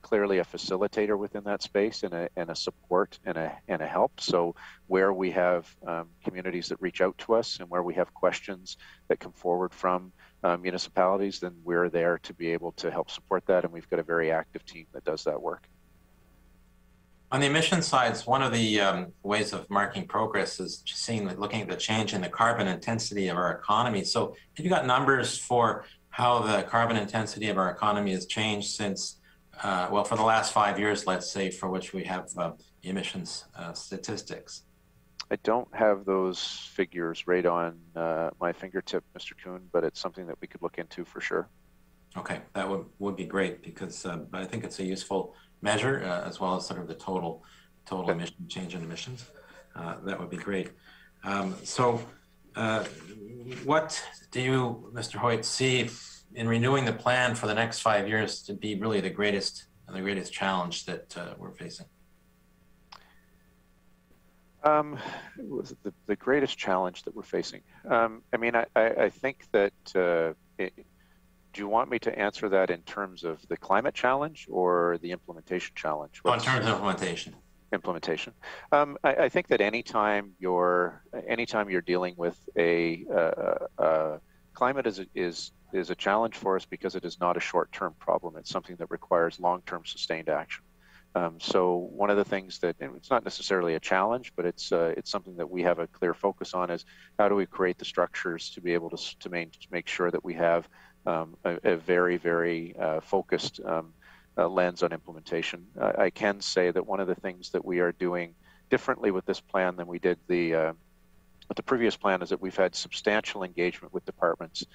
clearly a facilitator within that space and a support and a help. So where we have communities that reach out to us and where we have questions that come forward from municipalities, then we're there to be able to help support that. And we've got a very active team that does that work. On the emission side, one of the ways of marking progress is just looking at the change in the carbon intensity of our economy. So have you got numbers for how the carbon intensity of our economy has changed since well, for the last 5 years, let's say, for which we have emissions statistics? I don't have those figures right on my fingertip, Mr. Kuhn, but it's something that we could look into for sure. Okay, that would be great, because I think it's a useful measure, as well as sort of the total emission change in emissions. That would be great. What do you, Mr. Hoyt, see in renewing the plan for the next 5 years to be really the greatest challenge that we're facing? The greatest challenge that we're facing. I mean, I think that. Do you want me to answer that in terms of the climate challenge or the implementation challenge? In terms of implementation. Implementation. I think that anytime you're dealing with climate is a challenge for us, because it is not a short-term problem. It's something that requires long-term sustained action. So one of the things that, and it's not necessarily a challenge, but it's something that we have a clear focus on, is how do we create the structures to be able to make sure that we have a very, very focused lens on implementation. I can say that one of the things that we are doing differently with this plan than we did the previous plan is that we've had substantial engagement with departments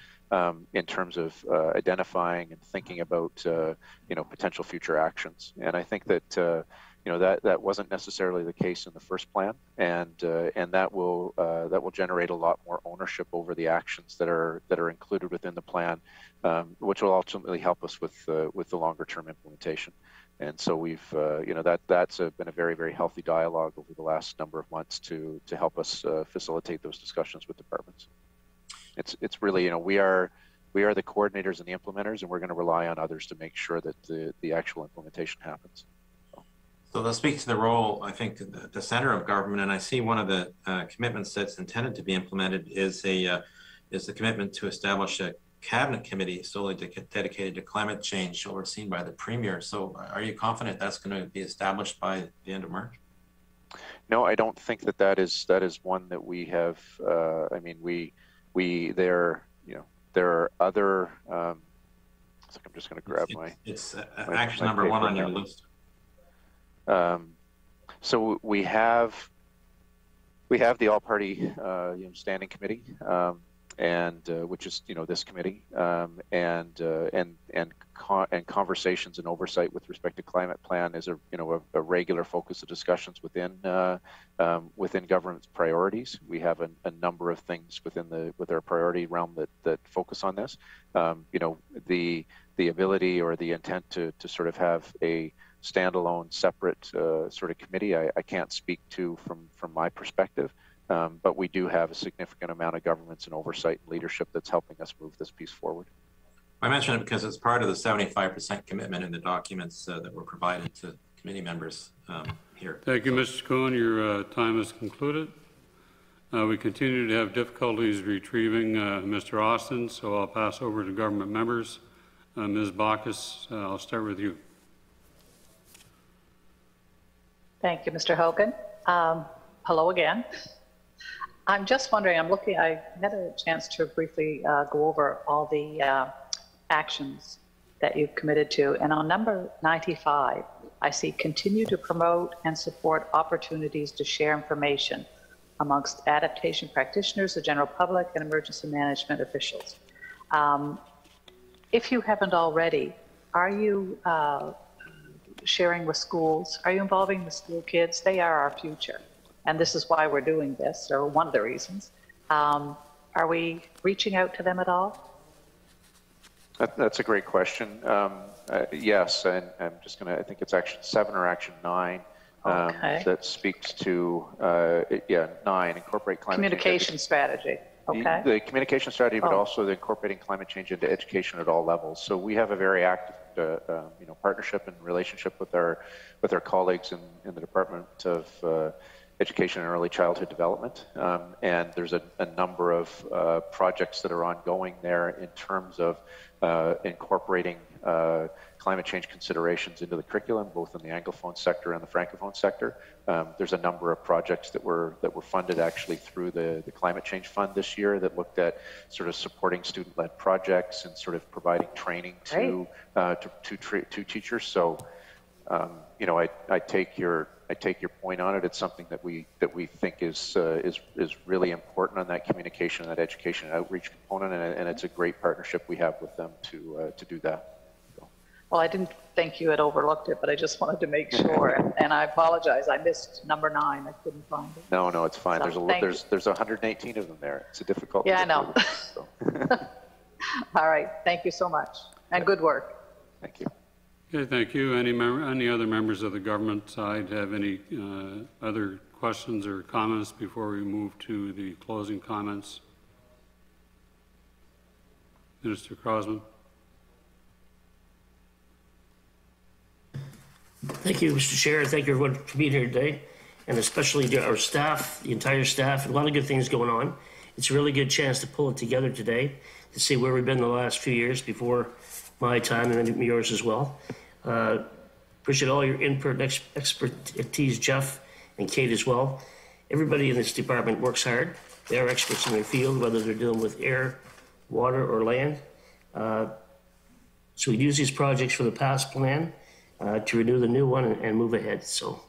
in terms of identifying and thinking about potential future actions. And I think that that wasn't necessarily the case in the first plan, and that will generate a lot more ownership over the actions that are included within the plan, which will ultimately help us with the longer term implementation. And so we've that's been a very, very healthy dialogue over the last number of months to help us facilitate those discussions with departments. It's really, we are the coordinators and the implementers, and we're going to rely on others to make sure that the actual implementation happens. So that speaks to the role, I think, at the center of government, and I see one of the commitments that's intended to be implemented is the commitment to establish a cabinet committee solely dedicated to climate change, overseen by the Premier. So are you confident that's going to be established by the end of March? No, I don't think that is one that we have. I mean, there are other. I'm just going to grab It's action number one on your list. So we have the all-party standing committee, and which is this committee, and conversations and oversight with respect to climate plan is a regular focus of discussions within government's priorities. We have a number of things with our priority realm that focus on this. The ability or the intent to sort of have a standalone, separate sort of committee, I can't speak to from my perspective, but we do have a significant amount of governance and oversight and leadership that's helping us move this piece forward. I mention it because it's part of the 75% commitment in the documents that were provided to committee members here. Thank you, Mr. Cohen. Your time is concluded. We continue to have difficulties retrieving Mr. Austin, so I'll pass over to government members. Ms. Bacchus, I'll start with you. Thank you, Mr. Hogan. Hello again. I'm just wondering, I had a chance to briefly go over all the actions that you've committed to. And on number 95, I see continue to promote and support opportunities to share information amongst adaptation practitioners, the general public, and emergency management officials. If you haven't already, are you sharing with schools? Are you involving the school kids? They are our future. And this is why we're doing this, or one of the reasons. Are we reaching out to them at all? That's a great question. Yes, and I'm just going to, I think it's Action 7 or Action 9 that speaks to, 9, incorporate climate communication strategy. Okay. The communication strategy, but also the incorporating climate change into education at all levels. So we have a very active, partnership and relationship with our colleagues in the Department of Education and Early Childhood Development, and there's a number of projects that are ongoing there in terms of incorporating climate change considerations into the curriculum, both in the Anglophone sector and the Francophone sector. There's a number of projects that were funded actually through the Climate Change Fund this year that looked at sort of supporting student-led projects and sort of providing training to teachers. So, I take your I take your point on it. It's something that we think is really important on that communication, that education and outreach component, and it's a great partnership we have with them to do that. So. Well, I didn't think you had overlooked it, but I just wanted to make sure, and I apologize. I missed number 9. I couldn't find it. No, it's fine. So there's 118 of them there. It's a difficult. Yeah, I know. So. All right. Thank you so much, and good work. Thank you. Okay, thank you. Any other members of the government side have any other questions or comments before we move to the closing comments? Minister Crosman. Thank you, Mr. Chair. Thank you everyone for being here today, and especially to our staff, the entire staff, and a lot of good things going on. It's a really good chance to pull it together today to see where we've been the last few years before my time and then yours as well. Appreciate all your input and expertise, Jeff and Kate as well. Everybody in this department works hard. They are experts in their field, whether they're dealing with air, water, or land. So we use these projects for the past plan to renew the new one and move ahead. So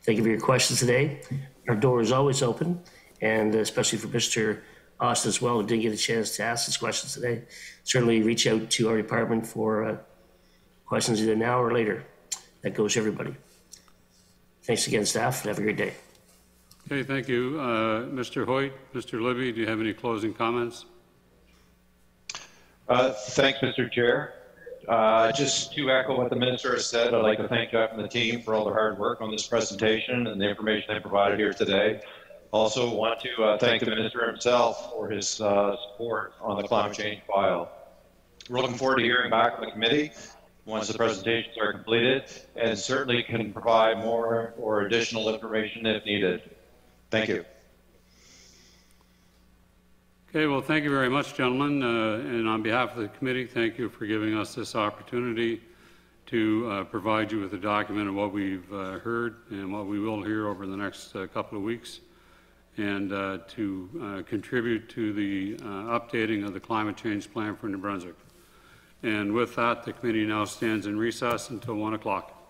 thank you for your questions today. Our door is always open, and especially for Mr. Austin as well, who didn't get a chance to ask his questions today. Certainly reach out to our department for questions either now or later. That goes to everybody. Thanks again, staff, and have a great day. Okay, thank you. Mr. Hoyt, Mr. Libby, do you have any closing comments? Thanks, Mr. Chair. Just to echo what the minister has said, I'd like to thank Jeff and the team for all their hard work on this presentation and the information they provided here today. Also want to thank the minister himself for his support on the climate change file. We're looking forward to hearing back from the committee once the presentations are completed, and certainly can provide more or additional information if needed. Thank you. Okay, well, thank you very much, gentlemen. And on behalf of the committee, thank you for giving us this opportunity to provide you with a document of what we've heard and what we will hear over the next couple of weeks, and to contribute to the updating of the climate change plan for New Brunswick. And with that, the committee now stands in recess until 1 o'clock.